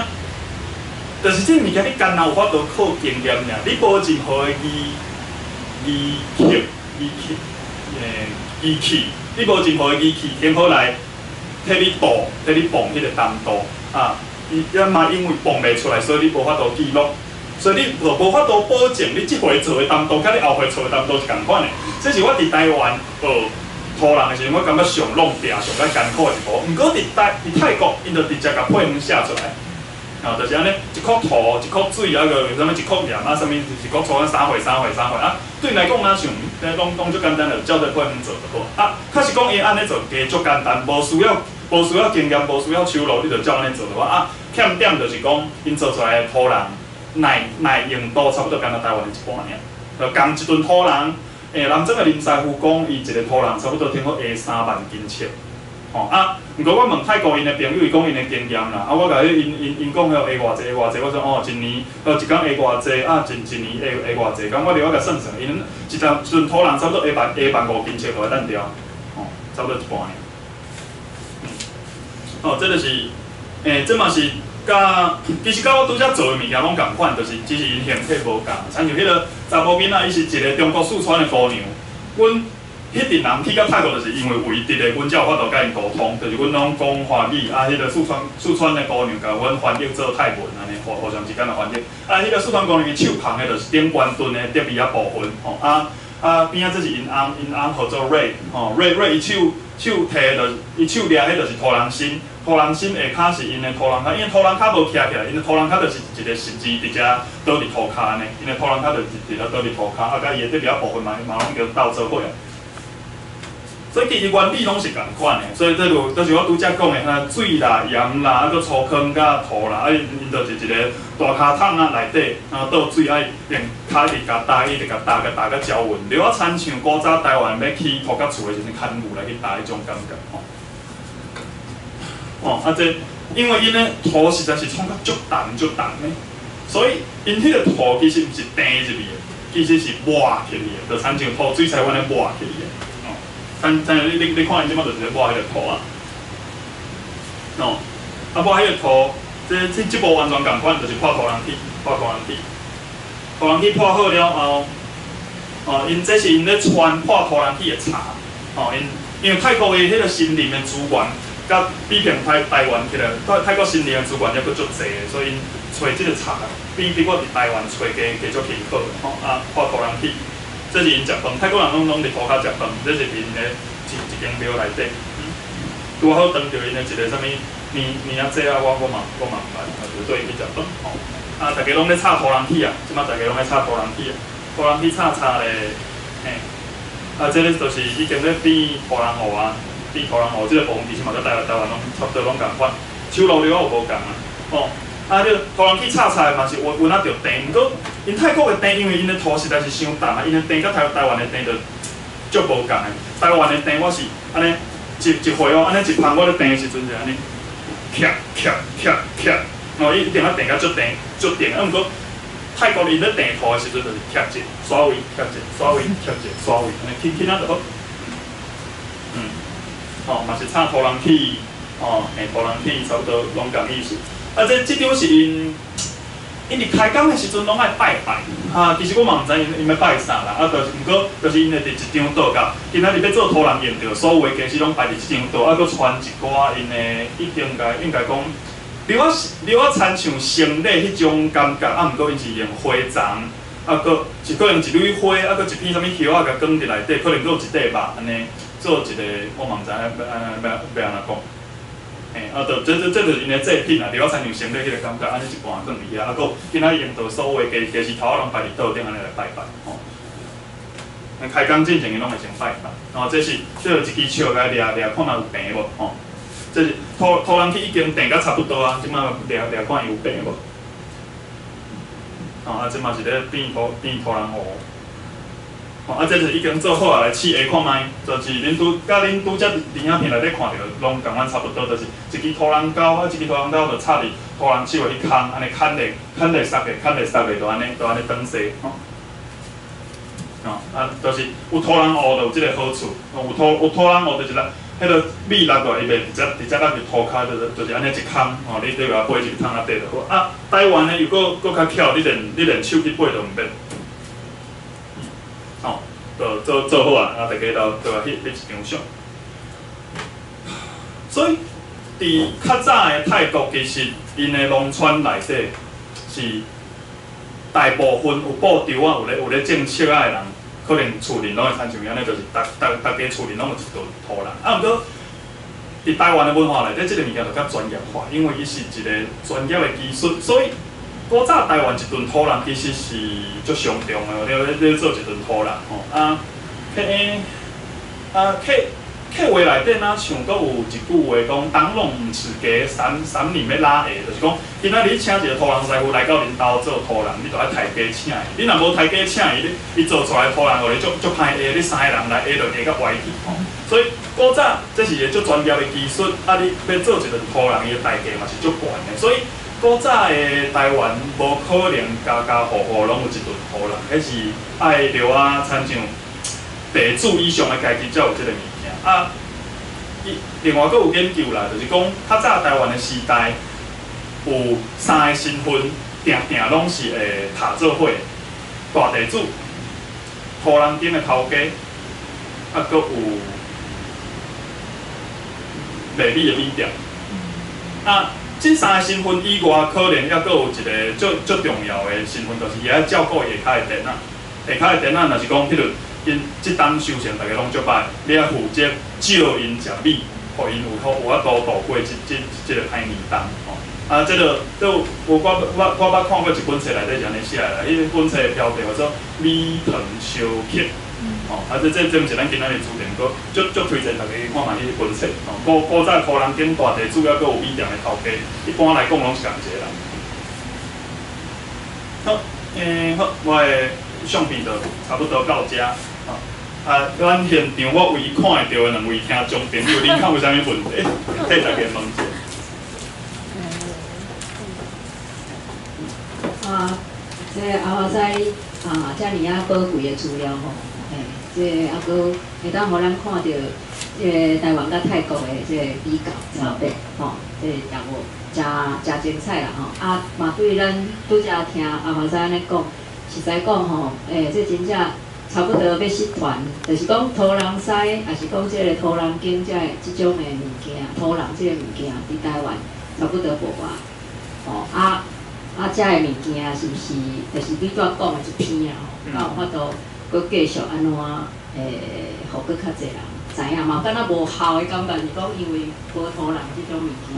就是这物件你干那有法度靠经验尔，你无任何的仪器，你无任何的仪器，天好来替你度，替你磅迄个淡度啊。伊嘛因为磅袂出来，所以你无法度记录，所以你就无法度保证你即回做的淡度，甲你后回做的淡度是共款的。这是我伫台湾学土人的时候，我感觉上弄定、上较艰苦的一步。毋过伫泰国，因就直接甲配方写出来。啊，就是安尼，一箍土，一箍水，啊个啥物一箍盐啊，啥物一箍醋，三回啊。对你来讲，哪像拢足简单的，照着配方做就好。啊，确实讲伊安尼做，加足简单，无需要经验，无需要手路，你就照安尼做就好。啊，欠点就是讲，因做出来的土人耐用度差不多干到台湾的一半尔。就共一吨土人，南庄的林师傅讲，伊一个土人差不多听好下3万斤尺。吼啊！毋过我问泰国因的朋友，伊讲因的经验啦。啊，我甲因讲遐下偌济，我说一年一工下偌济，啊，一年下偌济。咁我甲算算，因一吨土人差不多下万5斤尺就会等掉，吼，差不多一半尔。这就是这嘛是其实甲我拄则做的物件拢共款，就是只是因形体无共。像迄个查某囡仔，伊是一个中国四川的姑娘，阮。迄阵人去到泰国，就是因为唯一的，阮才有法度甲因沟通，就是阮拢讲华语，啊，迄个四川的姑娘甲阮翻译做泰文，安尼互相之间的翻译。啊，迄个四川姑娘伊手捧的，就是顶关墩的德比亚部分，吼边仔这是因翁号做瑞，瑞伊手摕的，伊手掠迄就是土人心，土人心下骹是因的土人脚，因为土人脚无徛起来，因的土人脚就是一个十字伫遮倒伫涂骹安尼，因的土人脚就是伫咧倒伫涂骹，啊，甲伊的德比亚部分嘛拢叫斗做伙啊。所以其实原理拢是共款的，所以这就是我拄则讲的，水啦、盐啦，啊，搁粗糠甲土啦，啊，因就是一个大骹桶啊内底，然后倒水，啊，用骹一直甲打，一直甲打甲搅匀，了啊，亲像古早台湾要起土甲厝的时阵，牵牛来去打迄种感觉吼。这因为因的土实在是创甲足重的，所以因迄个土其实毋是定入去的，其实是抹起去的，就亲像土水彩安尼抹起去的。你看，因即摆就是抹迄个土啊，抹迄个土，这步完全共款，就是破土人体，土人体破好了后，因这是因咧传破土人体的茶，因为泰国的迄个森林的资源，甲比平台湾起来，泰国森林的资源也佫足济的，所以因找即个茶，比我伫台湾找加足辛苦的，破土人体。这是因食饭，泰国人拢伫涂骹食饭，这是因的一间庙内底。拄好当着因的一个啥物年仔节啊，我嘛毋捌，就做因去食饭。大家拢咧炒土人体啊，即摆大家拢咧炒土人体啊，土人体炒咧，这个就是已经咧变土人糊啊，变土人糊，这个部分其实嘛，甲台湾拢差不多拢共款，手路了有无共啊，这土人体炒菜嘛是温啊着甜，毋过因泰国的甜，因为因的土实在是伤重啊，因的甜甲台湾的甜就足无共的。台湾的甜我是安尼一回安尼一捧我咧甜的时阵就安尼，伊一定要甜甲足甜，啊，毋过泰国因咧甜土的时阵就是贴一刷位，安尼轻啊就好。嘛是炒土人体，土人体差不多拢共意思。这张是因因伫开工的时阵拢爱拜拜，其实我嘛毋知因要拜啥啦，就是毋过就是因会伫一张桌角，今仔日要做土人用着，所有的家是拢摆伫即张桌，搁传一寡因的应该讲，你我亲像生礼迄种感觉，毋过因是用花丛，搁是可能一蕊花，搁一片啥物叶仔甲放伫内底，可能搁有一块肉安尼做一个，我嘛毋知要安怎讲。就这就是因的祭品啊，你我亲像生礼迄个感觉，安尼一半放伫遐，搁今仔用到所有的家是头仔拢摆伫桌顶安尼来拜拜，吼。开工之前伊拢会先拜拜，这是一支笑来掠，看嘛有病无，吼。这是土人去已经定甲差不多啊，即摆掠看有病无。即嘛是咧变土人乌。这就是已经做好啊，来试下看卖，就是恁拄则电影片内底看到，拢共阮差不多，就是一支土人狗，一支土人狗就插伫土人手的迄空，安尼牵咧塞的，就安尼转西，就是有土人乌就有即个好处，有土人乌就是啦，迄个米落落伊袂直接落去涂骹，就是安尼一空，你对个背一个桶仔底就好。台湾呢又搁较巧，你连手去背都毋免。做好啊，大家就翕一张相。所以，伫较早的泰国，其实因的农村内底是大部分有布条啊，有咧种树仔的人，可能厝里拢会亲像安尼，就是大家厝里拢有一顿土人。毋过，伫台湾的文化内底，即个物件就较专业化，因为伊是一个专业的技术，所以。古早台湾一顿土人其实是足上重的，你做一顿土人吼客话内底呐，像阁有一句话讲，当弄毋是家，三年要拉下，就是讲，今仔日请一个土人师傅来到恁兜做土人，你就爱抬价请伊。你若无抬价请伊做出来土人，互你足歹下，你3个人来下就下甲歪去吼。所以古早这是一个足专业的技术，你要做一顿土人，伊的代价嘛是足悬的，所以。古早的台湾无可能家户拢有一顿土人，迄是爱留亲像地主以上的阶级才有即个物件。另外阁有研究啦，就是讲较早台湾的时代，有3个身份，定拢是会踏做伙，大地主、土人顶的头家，阁有卖米的米店。这3个身份以外，可能还阁有一个足重要的身份，就是伊爱照顾下骹的电仔。下骹的电仔，若是讲，譬如因即当收成，大家拢足歹，你爱负责照因食米，互因有法度度过即个歹年冬。这个我捌看过一本册内底是安尼写啦，迄本册的标题叫做《米糖烧客》。这毋是咱今仔日注定，搁足推荐大家去看卖迄本册。古早土人顶大地主，还阁有米店的头家，一般来讲拢是共一个人。好，好，我的相片就差不多到遮。咱现场我唯一看会到的两位听众朋友，恁看有啥物问题？替大家问一下。这后生遮尔宝贵的资料吼。这还阁会当互咱看到，这台湾甲泰国的这比较差别，吼，这业务真精彩啦吼。嘛对咱拄则听后生安尼讲，实在讲吼，这真正差不多要失传，就是讲土人师，也是讲这个土人经这种的物件，土人这个物件伫台湾差不多无啊，吼遮个物件是毋是，就是你拄仔讲的一篇啊吼，敢有法度？佮继续安怎互佮较侪人知影嘛？敢若无效的感觉是讲，因为无土人即种物件，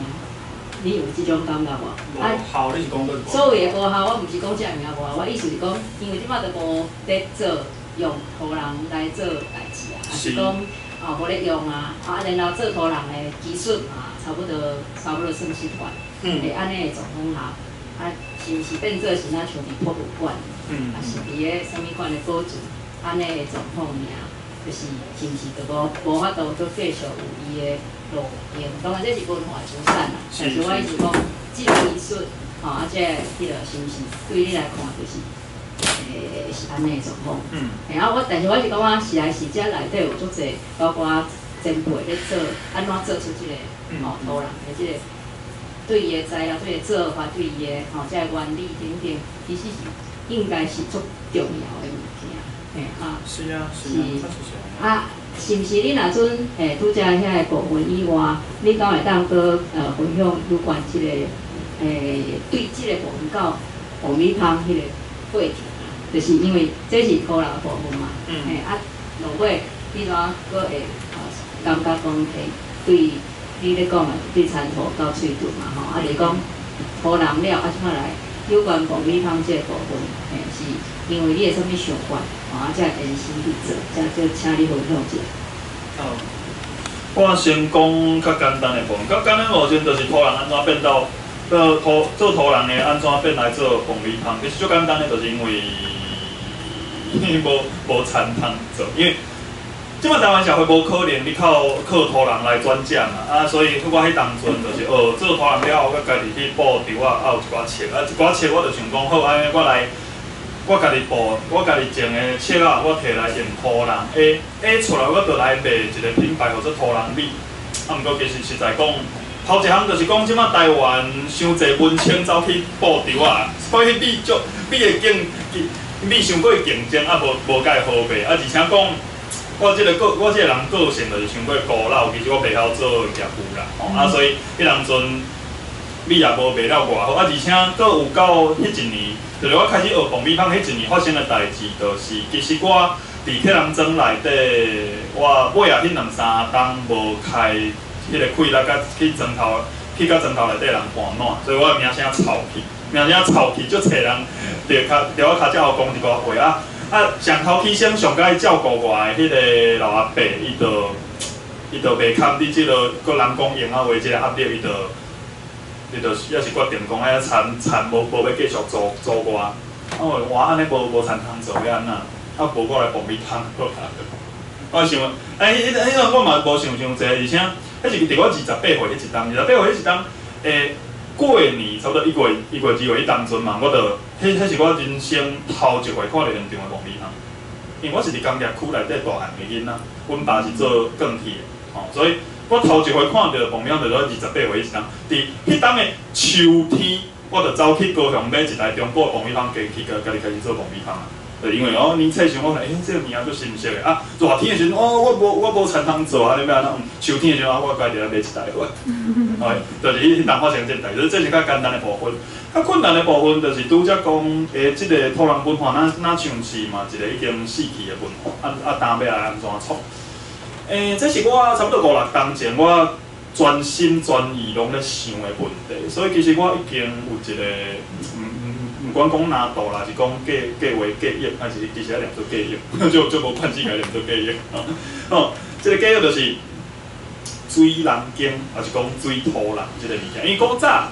你有即种感觉无？无效你是讲对无？所谓的无效，我毋是讲遮物件无效，我意思是讲，因为即摆都无咧做用土人来做代志啊，还是讲无咧用啊，然后做土人的技术差不多算失传，会安尼的状况下，是毋是变做是咱像伫博物馆，还是伫个啥物馆的保存？安尼的状况尔，就是是毋是就无法度再继续有伊的路用？当然这是文化资产啦，但是我意思讲，即个技术，这迄个是毋是对你来看就是是安尼的状况？但是我是感觉是来是遮内底有足侪，包括前辈咧做安怎做出即个土人的即个对伊个材料、对伊做法、对伊个即个原理等等，其实是应该是足重要的物件，是啊，是啊，是毋是你若阵拄则遐个部分以外，你敢会当搁分享有关即个对即个部分到爆米香迄个过程啊？就是因为这是土人的部分嘛，落尾你怎搁会感觉讲对你咧讲的对餐土到喙顿嘛吼，就是讲土人了怎来有关爆米香即个部分，是因为你有啥物想法，才会延伸去做，就请你分享一下。我先讲较简单的部分，较简单无先就是土人安怎变到做土人的安怎变来做爆米香，其实最简单的就是因为无餐通做，因为即摆台湾社会无可能你靠土人来转奖啊，所以我迄当阵就是做土人了后，我家己去布条啊，有一寡册啊，一寡册我就想讲好，安尼我家己布，我家己种的册啊，我摕来用土人 A 出来，我就来卖一个品牌，叫做土人米。啊，毋过其实实在讲，头一项就是讲，即摆台湾伤侪文青走去布条啊，所以米的米伤过竞争，啊无甲伊好卖，啊而且讲我即个人个性就是伤过孤陋，其实我袂晓做业务啦，啊所以迄当阵米也无卖了偌好，啊而且佫有到迄一年。就是我开始学爆米香迄一年发生的代志，就是其实我伫客人庄内底，我尾啊迄2、3冬无开迄个气力，甲去庄头内底人搬烂，所以我名声臭去，足侪人着我脚只后讲一寡话上头起先上该照顾我的迄个老阿伯，伊就袂堪伫即个个人讲用啊话即个压力，伊就也是决定讲，田无要继续做我，我安尼无田通做要安怎？无我来爆米香好啦。我想，迄个我嘛无想济，而且迄是伫我28岁迄一冬，28岁迄一冬，过年差不多1月、2月迄当阵嘛，我就迄是我人生头一回看到现场的爆米香，因为我是伫工业区内底大汉的囡仔，阮爸是做钢铁的，所以。我头一回看到爆米香，就是我28岁迄当，伫迄当的秋天，我就走去高雄买一台中国爆米香机去，家己开始做爆米香啊。就因为年初时我看，这个名足新鲜的啊。热天的时阵，我无田通做啊，你要安怎？秋天的时阵，我家己来买一台好。就是迄当发生这代，这是较简单的部分。较困难的部分，就是拄则讲，即个土人文化，咱像是嘛一个已经死去的文化，当要来安怎创？这是我差不多5、6冬前，我专心专意拢咧想的问题，所以其实我已经有一个，唔管讲难度啦，是讲计划计业，还是其实要念做计业，就无关系个念做计业。这个计业就是水人经，还是讲水土人这个物件，因为古早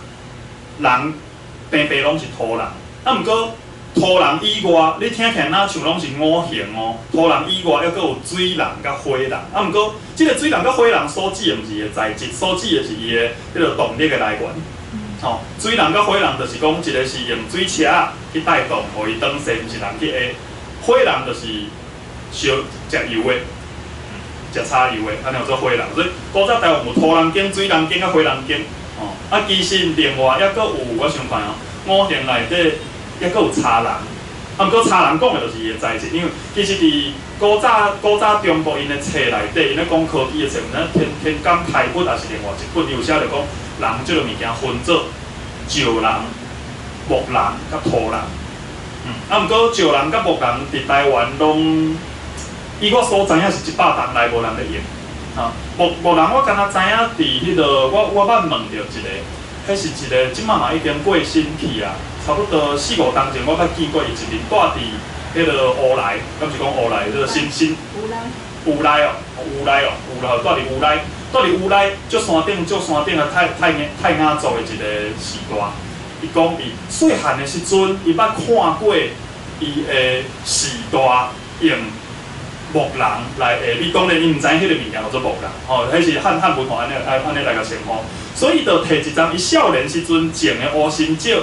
人平拢是土人，毋过。土人以外，你听起来哪像拢是5行哦。土人以外，还佫有水人甲火人。毋过，即个水人甲火人所指的毋是伊的材质，所指的是伊的迄个动力的来源。水人甲火人就是讲，一个是用水车去带动，互伊转线，毋是人去下；火人就是烧食油的，食柴油的，安尼叫做火人。所以古早台湾有土人经、水人经甲火人经。其实另外还佫有，我想看5行内底。还佫有茶人，毋过茶人讲的就是伊的材质，因为其实伫古早中国因的册内底，因咧讲科技的册，天干开本也是另外一本，有写着讲人即个物件分做石人、木人甲土人。毋过石人甲木人伫台湾拢，以我所知影是100栋内无人咧用。木人我敢若知影伫迄个我捌问着一个，迄是一个即摆嘛已经过身去啊。差不多4、5冬前，我捌见过伊一面住伫迄个乌来，敢是讲乌来，迄个新乌来住伫乌来，足山顶啊，太雅族的一个时代。伊讲伊细汉的时阵，伊捌看过伊的时代用木人来下，你当然伊毋知迄个物件叫做木人，迄是汉文化安尼来个称呼，所以就摕一张伊少年时阵种的乌心石。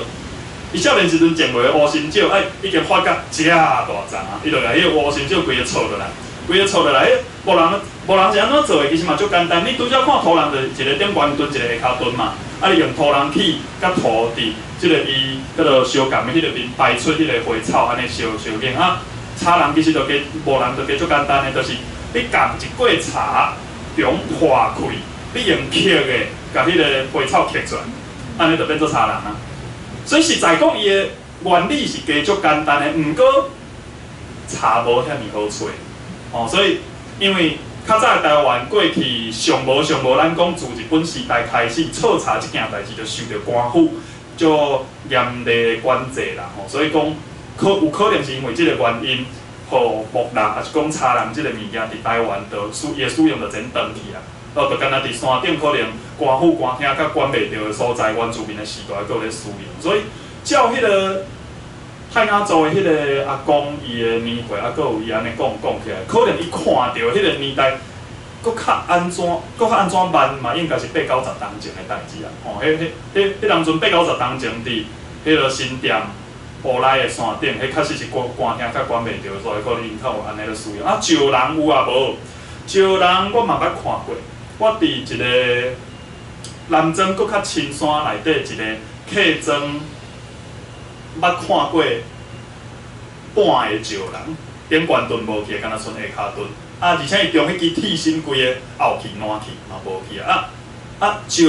伊少年时阵种落的乌心石，已经发甲遮大丛啊！伊就来迄个乌心石规个错落来，迄木人无人是安怎做的？其实嘛足简单，你拄则看土人就一个顶悬墩，一个下骹墩嘛。啊，你用土人起甲土伫即个伊迄落相共的迄个面排出迄个花草，安尼烧硬啊。茶人其实就加无人就加足简单的，就是你夹一锅茶，中化开，你用刻的甲迄个花草刻出来，安尼就变做茶人啊。所以实在讲，伊的原理是加足简单的，毋过茶无遐尔好找哦，所以因为。较早台湾过去上无，咱讲自日本时代开始，炒茶这件代志就受到官府足严厉的管制啦吼，所以讲有可能是因为这个原因，互木人也是讲茶人这个物件伫台湾就伊的使用就真断去啊，就敢若伫山顶可能官府官厅甲管袂着的所在，原住民的时代还有咧使用，所以照迄个。泰雅族的迄个阿公，伊的年岁，啊，佮有伊安尼讲起来，可能伊看到迄个年代，佮较安怎慢嘛，应该是8、90当前的代志啊。哦，迄当阵8、90当前伫迄个新店埔内的山顶，迄确实是官厅较管袂着，所以可能因较有安尼咧使用。啊，石人有啊无？石人我嘛捌看过，我伫一个南庄佮较深山内底一个客庄。捌看过半个石人，顶悬墩无去，敢若剩下骹墩。啊，而且伊中迄支铁身规个后去烂去嘛无去啊。石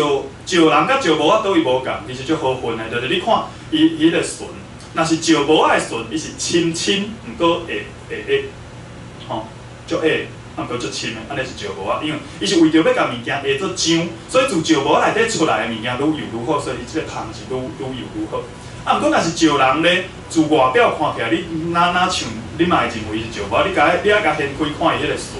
人甲石无仔倒伊无共，其实足好分的，就是你看伊迄个船，若是石无仔的船，伊是轻，毋过会，吼，足矮，毋过足轻的，安尼是石无仔，因为伊是为着要甲物件下做浆，所以自石无仔内底出来的物件愈油愈好，所以伊即个汤是愈油愈好。啊，毋过若是石人咧，自外表看起来，你哪像，你嘛会认为是石无？你爱甲掀开看伊迄个船，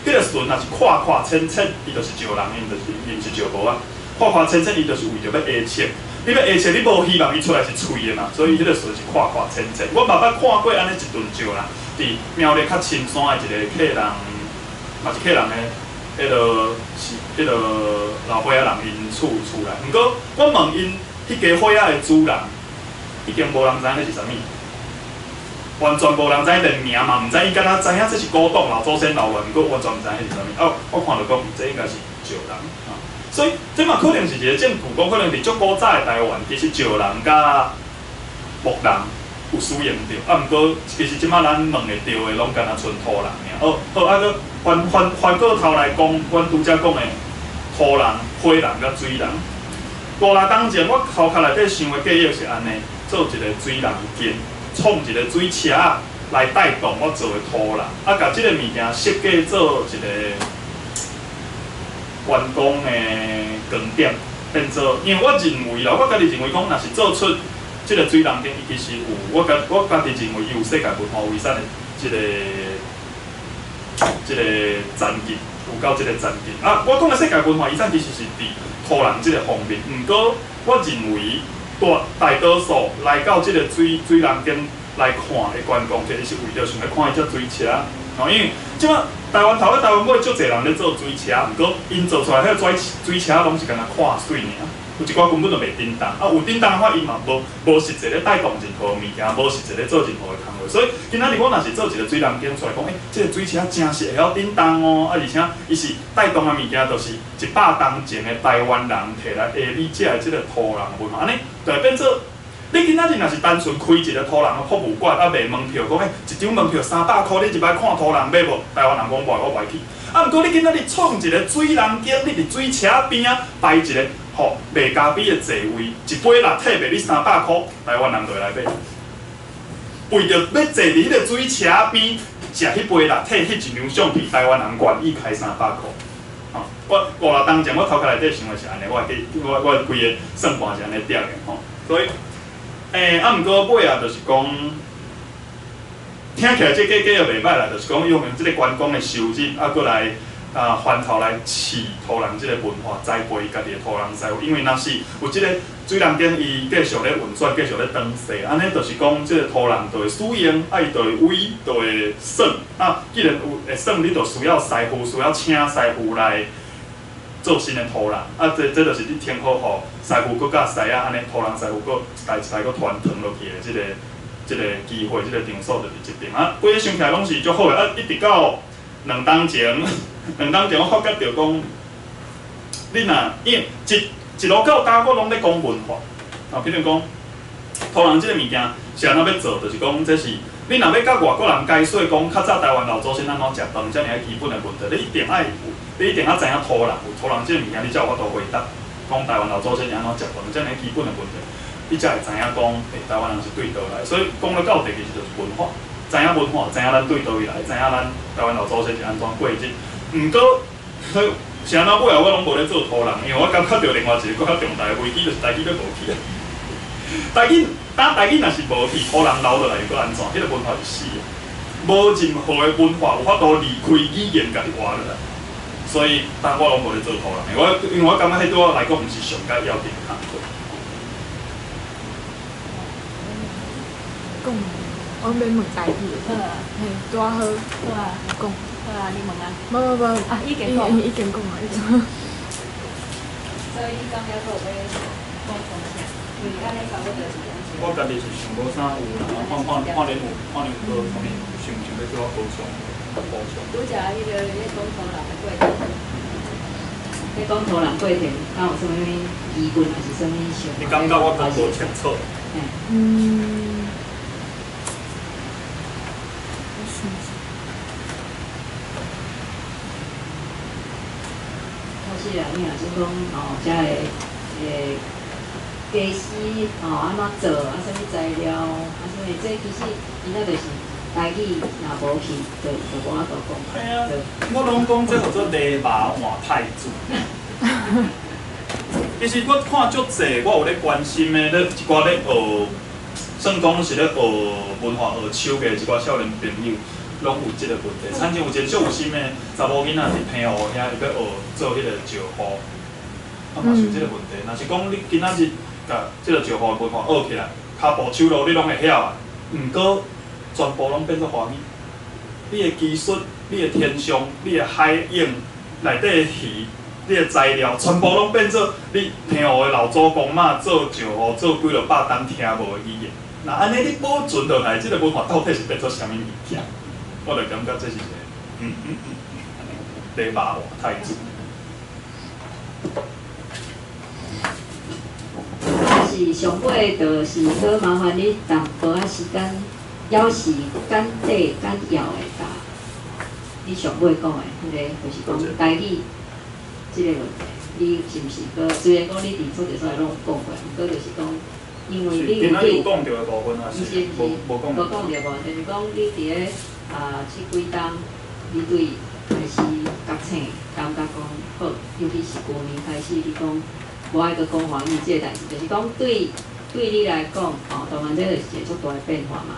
迄个船若是跨浅，伊就是石人，伊毋是石无啊。跨浅，伊就是为着要下切。你要下切，你无希望伊出来是脆的嘛，所以迄个船是跨浅。我嘛捌看过安尼一吨石人，伫苗栗较深山的一个客人，嘛是客人的迄个老伙仔人因厝内。毋过我问因迄家伙仔的主人。已经无人知影这是啥物，完全无人知影连名嘛，毋知伊敢若知影这是古董老祖先留的，毋过完全毋知影是啥物。哦，我看到讲，这应该是石人啊，所以这嘛可能是一个证据，讲可能伫足古早的台湾，其实石人甲木人有使用着，啊，毋过其实即马咱问会着的，拢敢若剩土人尔。哦，好，啊个翻过头来讲，阮拄则讲的土人、火人甲水人。5、6当前，我头壳内底想的计划是安尼。做一个水人间，创一个水车来带动我做的土人，啊，甲即个物件设计做一个员工的光点，变做，因为我认为啦，我家己认为讲，若是做出即个水人间，伊其实有，我家己认为伊有世界文化遗产的即个残疾，有够即个残疾。啊，我讲的世界文化遗产其实是伫土人即个方面，毋过我认为。大多数来到这个水人间来看的观光客，伊是为着想要看伊只水车。哦，因为即马台湾尾足侪人咧做水车，毋过因做出来迄个水车拢是干那看水尔，有一寡根本就袂叮当。啊，有叮当的话，伊嘛无实际咧带动任何物件，无实际咧做任何的工作。所以今仔日我若是做一个水人间出来讲，这个水车真是会晓叮当哦，啊，而且伊是带动的物件，就是100当前的台湾人摕来下理解的这个土人文化，安尼就会变做。你今仔日若是单纯开一个土人的博物馆，啊卖门票，讲一张门票300块，你一摆看土人买无？台湾人讲买，我买去。啊，毋过你今仔日创一个水人间，你伫水车边啊摆一个吼卖咖啡的座位，一杯拿铁卖你300块，台湾人就会来买。为着要坐伫迄个水车边食迄杯拿铁，迄一张相片，台湾人愿意开300块。吼，我5、6当前，我头壳内底想的是安尼，我规个算盘是安尼定的吼，所以。啊，毋过尾啊，就是讲，听起来这计划袂歹啦，就是讲用即个观光的收入，啊，过来翻头来饲土人即个文化，栽培家己的土人师傅。因为若是有即个水人间，伊继续咧运转，继续咧转世，安尼就是讲，即个土人就会使用，啊，伊就会位，就会耍。啊，既然有会耍，你就需要师傅，需要请师傅来。做新的土人，啊，这就是你天好互师傅佮甲师啊，安尼土人师傅佮一代佮传承落去的即个机会，即个场所就是这边啊。规个想起来拢是足好的啊，一直到2当前我发觉着讲，你若因为一路到搭我拢咧讲文化，啊，比如讲，土人即个物件是安怎要做，就是讲这是你若要甲外国人解说讲较早台湾老祖先安怎食饭，遮尔基本的问题，你一定爱知影土人有土人即个物件，你才有法度回答讲台湾老祖先是安怎食饭，遮尔基本的问题，你才会知影讲，台湾人是对倒来，所以讲了到底其实就是文化。知影文化，知影咱对倒位来，知影咱台湾老祖先是安怎过日子。毋过，是安怎尾后我拢无咧做土人，因为我感觉到另外一个更较重大的危机，就是台语要无去啊。台语若是无去，土人留落来又搁安怎？迄个文化是死的，无任何的文化有法度离开语言，家己活落来。所以，但我拢无咧做土人，因为我感觉迄对我来讲，毋是上该要紧的工作。我免问台语。好啊，嘿，拄好。好啊，讲。好啊，你问啊。无，啊，已经讲。已经讲啊，已经。所以你讲了后要补充啥？因为安尼差不多是安怎。我家己是想无啥有啦，看恁有啥物想要叫我补充。拄则迄个讲土人的过程，你讲土人过程，敢有啥物疑问还是啥物想法？你感觉我讲无清楚？是啦，你若是讲遮个家私安怎做啊？啥物材料啊？啥物？这其实伊那就是台语若无去，就无法度讲。嘿啊，我拢讲这叫做泥麻换太子。其实我看足济，我有咧关心的咧一寡咧学，算讲是咧学文化学手艺一寡少年朋友。拢有即个问题，曾经有一个足有心的查某囡仔伫平湖遐，伊要学做迄个石户，啊嘛是有即个问题。若是讲你今仔日甲即个石户文化学起来，骹步手路你拢会晓啊，毋过全部拢变做华语。你的技术、你的天象、你的海影内底的鱼、你的材料，全部拢变做你平湖的老祖公妈做石户做几落百担听无的语言。那安尼你保存落来，即个文化到底是变做啥物物件？我就感觉这是一个，地马话太子。是上尾就是搁麻烦你淡薄仔时间，要是简短简要的甲你上尾讲的迄个，就是讲台语即个问题，你是毋是搁虽然讲你伫做着所拢有讲过，毋过就是讲，因为你今仔有讲到的部分啊，是无讲到无，就是讲你伫咧。即几冬，你对开始觉醒，感觉讲好，尤其是过年开始，你讲无爱搁讲华语即个代志，就是讲对你来讲，当然这就是一个足大的变化嘛。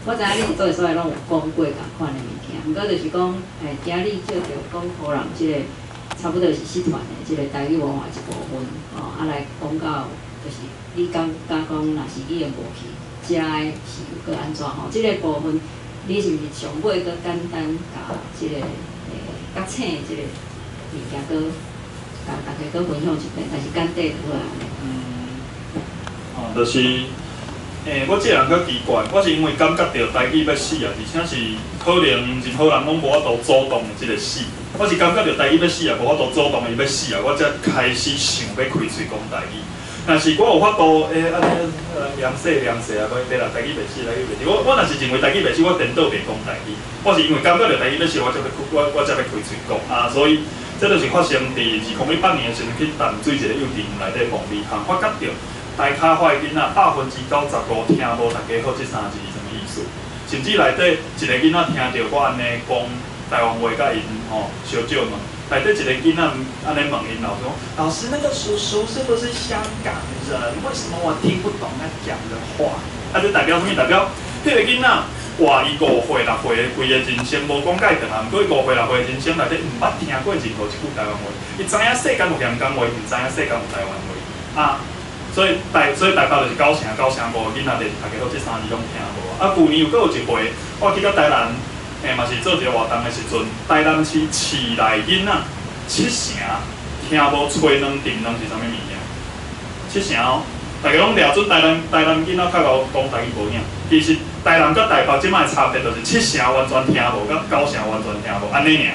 我知影你做所拢有讲过共款的物件，毋过就是讲，今日借着讲土人即个差不多是社团的即个台语文化一部分，来讲到就是你感觉讲，若是语言无去。遮个是有个安怎吼？即个部分，你是毋是上尾个简单甲即个觉醒即个物件个，甲大家个分享一遍，但是简短好啊。就是我这人较奇怪，我是因为感觉到台语要死啊，而且是可能任何人拢无法度主动的即个死。我是感觉到台语要死啊，无法度主动的伊要死啊，我才开始想要开嘴讲台语。但是我有法度，安尼凉细啊，对啦，台语袂死，台语袂死。我若是认为台语袂死，我颠倒袂讲台语。我是因为感觉到台语要死，我才要开嘴讲啊。所以，这就是发生伫2018年的时候去淡水一个幼稚园内底讲理项，发觉到大卡坏囡仔95%听无大家好这3字是什么意思，甚至内底一个囡仔听到我安尼讲台湾话，甲因小少嘛。内底一个囡仔安尼问因老师，老师那个叔叔是不是香港人？为什么我听不懂他讲的话？就代表什么？代表迄个囡仔活伊5岁6岁的规个人生无讲介长啊，毋过伊5岁6岁的人生内底毋捌听过任何一句台湾话，伊知影世间有香港话，毋知影世间有台湾话啊。所以大概就是9成5个囡仔连大家好这3字拢听无啊。去年又搁有一回，我去到台南。嘛是做一个活动的时阵，台南市市内囡仔7成听无吹两点拢是啥物物件？7成大家拢抓准台南囡仔较敖讲台语无影，其实台南甲台北即摆差别就是7成完全听无，甲9成完全听无，安尼尔，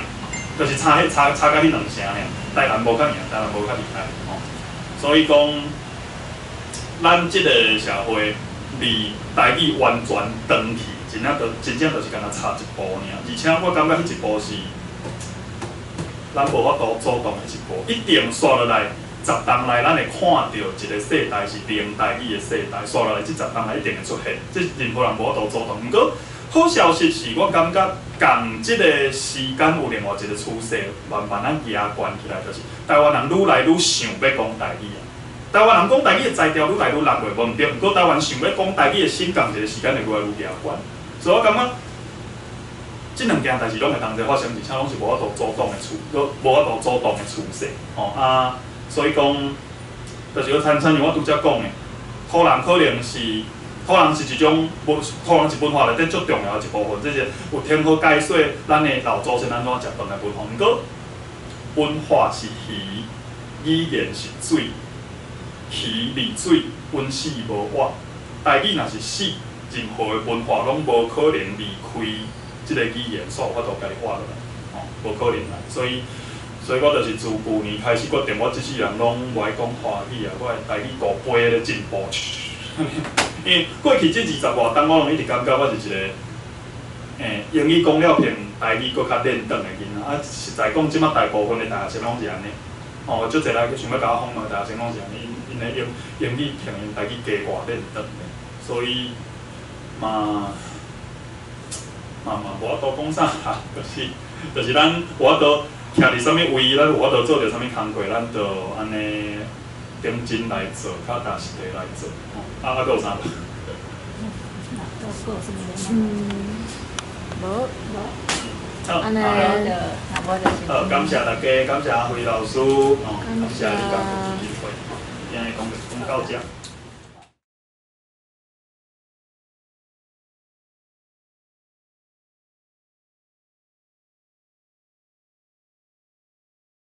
就是差甲迄2成尔。台南无较赢，台南无较厉害吼。所以讲，咱即个社会离台语完全转去，真正就是敢若差一步尔。而且我感觉迄一步是，咱无法度主动的一步，一定刷落来。10档内，咱会看到一个世代是零台语的世代，刷落来这10档内一定会出现，这任何人无法度主动。不过好消息是我感觉，共这个时间有另外一个趋势，慢慢咱压关起来，就是台湾人愈来愈想要讲台语啊。台湾人讲台语的才调愈来愈落袂无毋对，不过台湾想要讲台语的心共一个时间会愈来愈压关，所以我感觉。这2件代志拢会同齐发生，而且拢是无法度主动的无法度主动的趋势，吼啊。所以讲，就是我参像我拄则讲的，土人可能是一种土人是文化内底足重要的一部分，这是有天好解说咱的老祖先安怎食饭的文化。毋过，文化是鱼，语言是水，鱼离水，温死无活。台语若是死，任何的文化拢无可能离开即个语言，煞有法度家己活落来，吼，无可能啦。所以我就是自旧年开始决定，我即世人拢无爱讲华语啊，我会台语5倍咧进步。因为过去这20外当，我拢一直感觉我是一个英语讲了偏台语搁较练长的囡仔。啊，实在讲，即摆大部分的大学生拢是安尼。哦，足侪人想要甲我访问大学生拢是安尼，因的英语偏因台语加外练长的，所以嘛无法度讲啥啦，就是咱无法度。徛伫啥物位，咱有法度做着啥物工课，咱就安尼认真来做，较踏实地来做。啊，还有啥？好，安尼。好，感谢大家，感谢阿辉老师，感谢你今日机会，今日讲到这。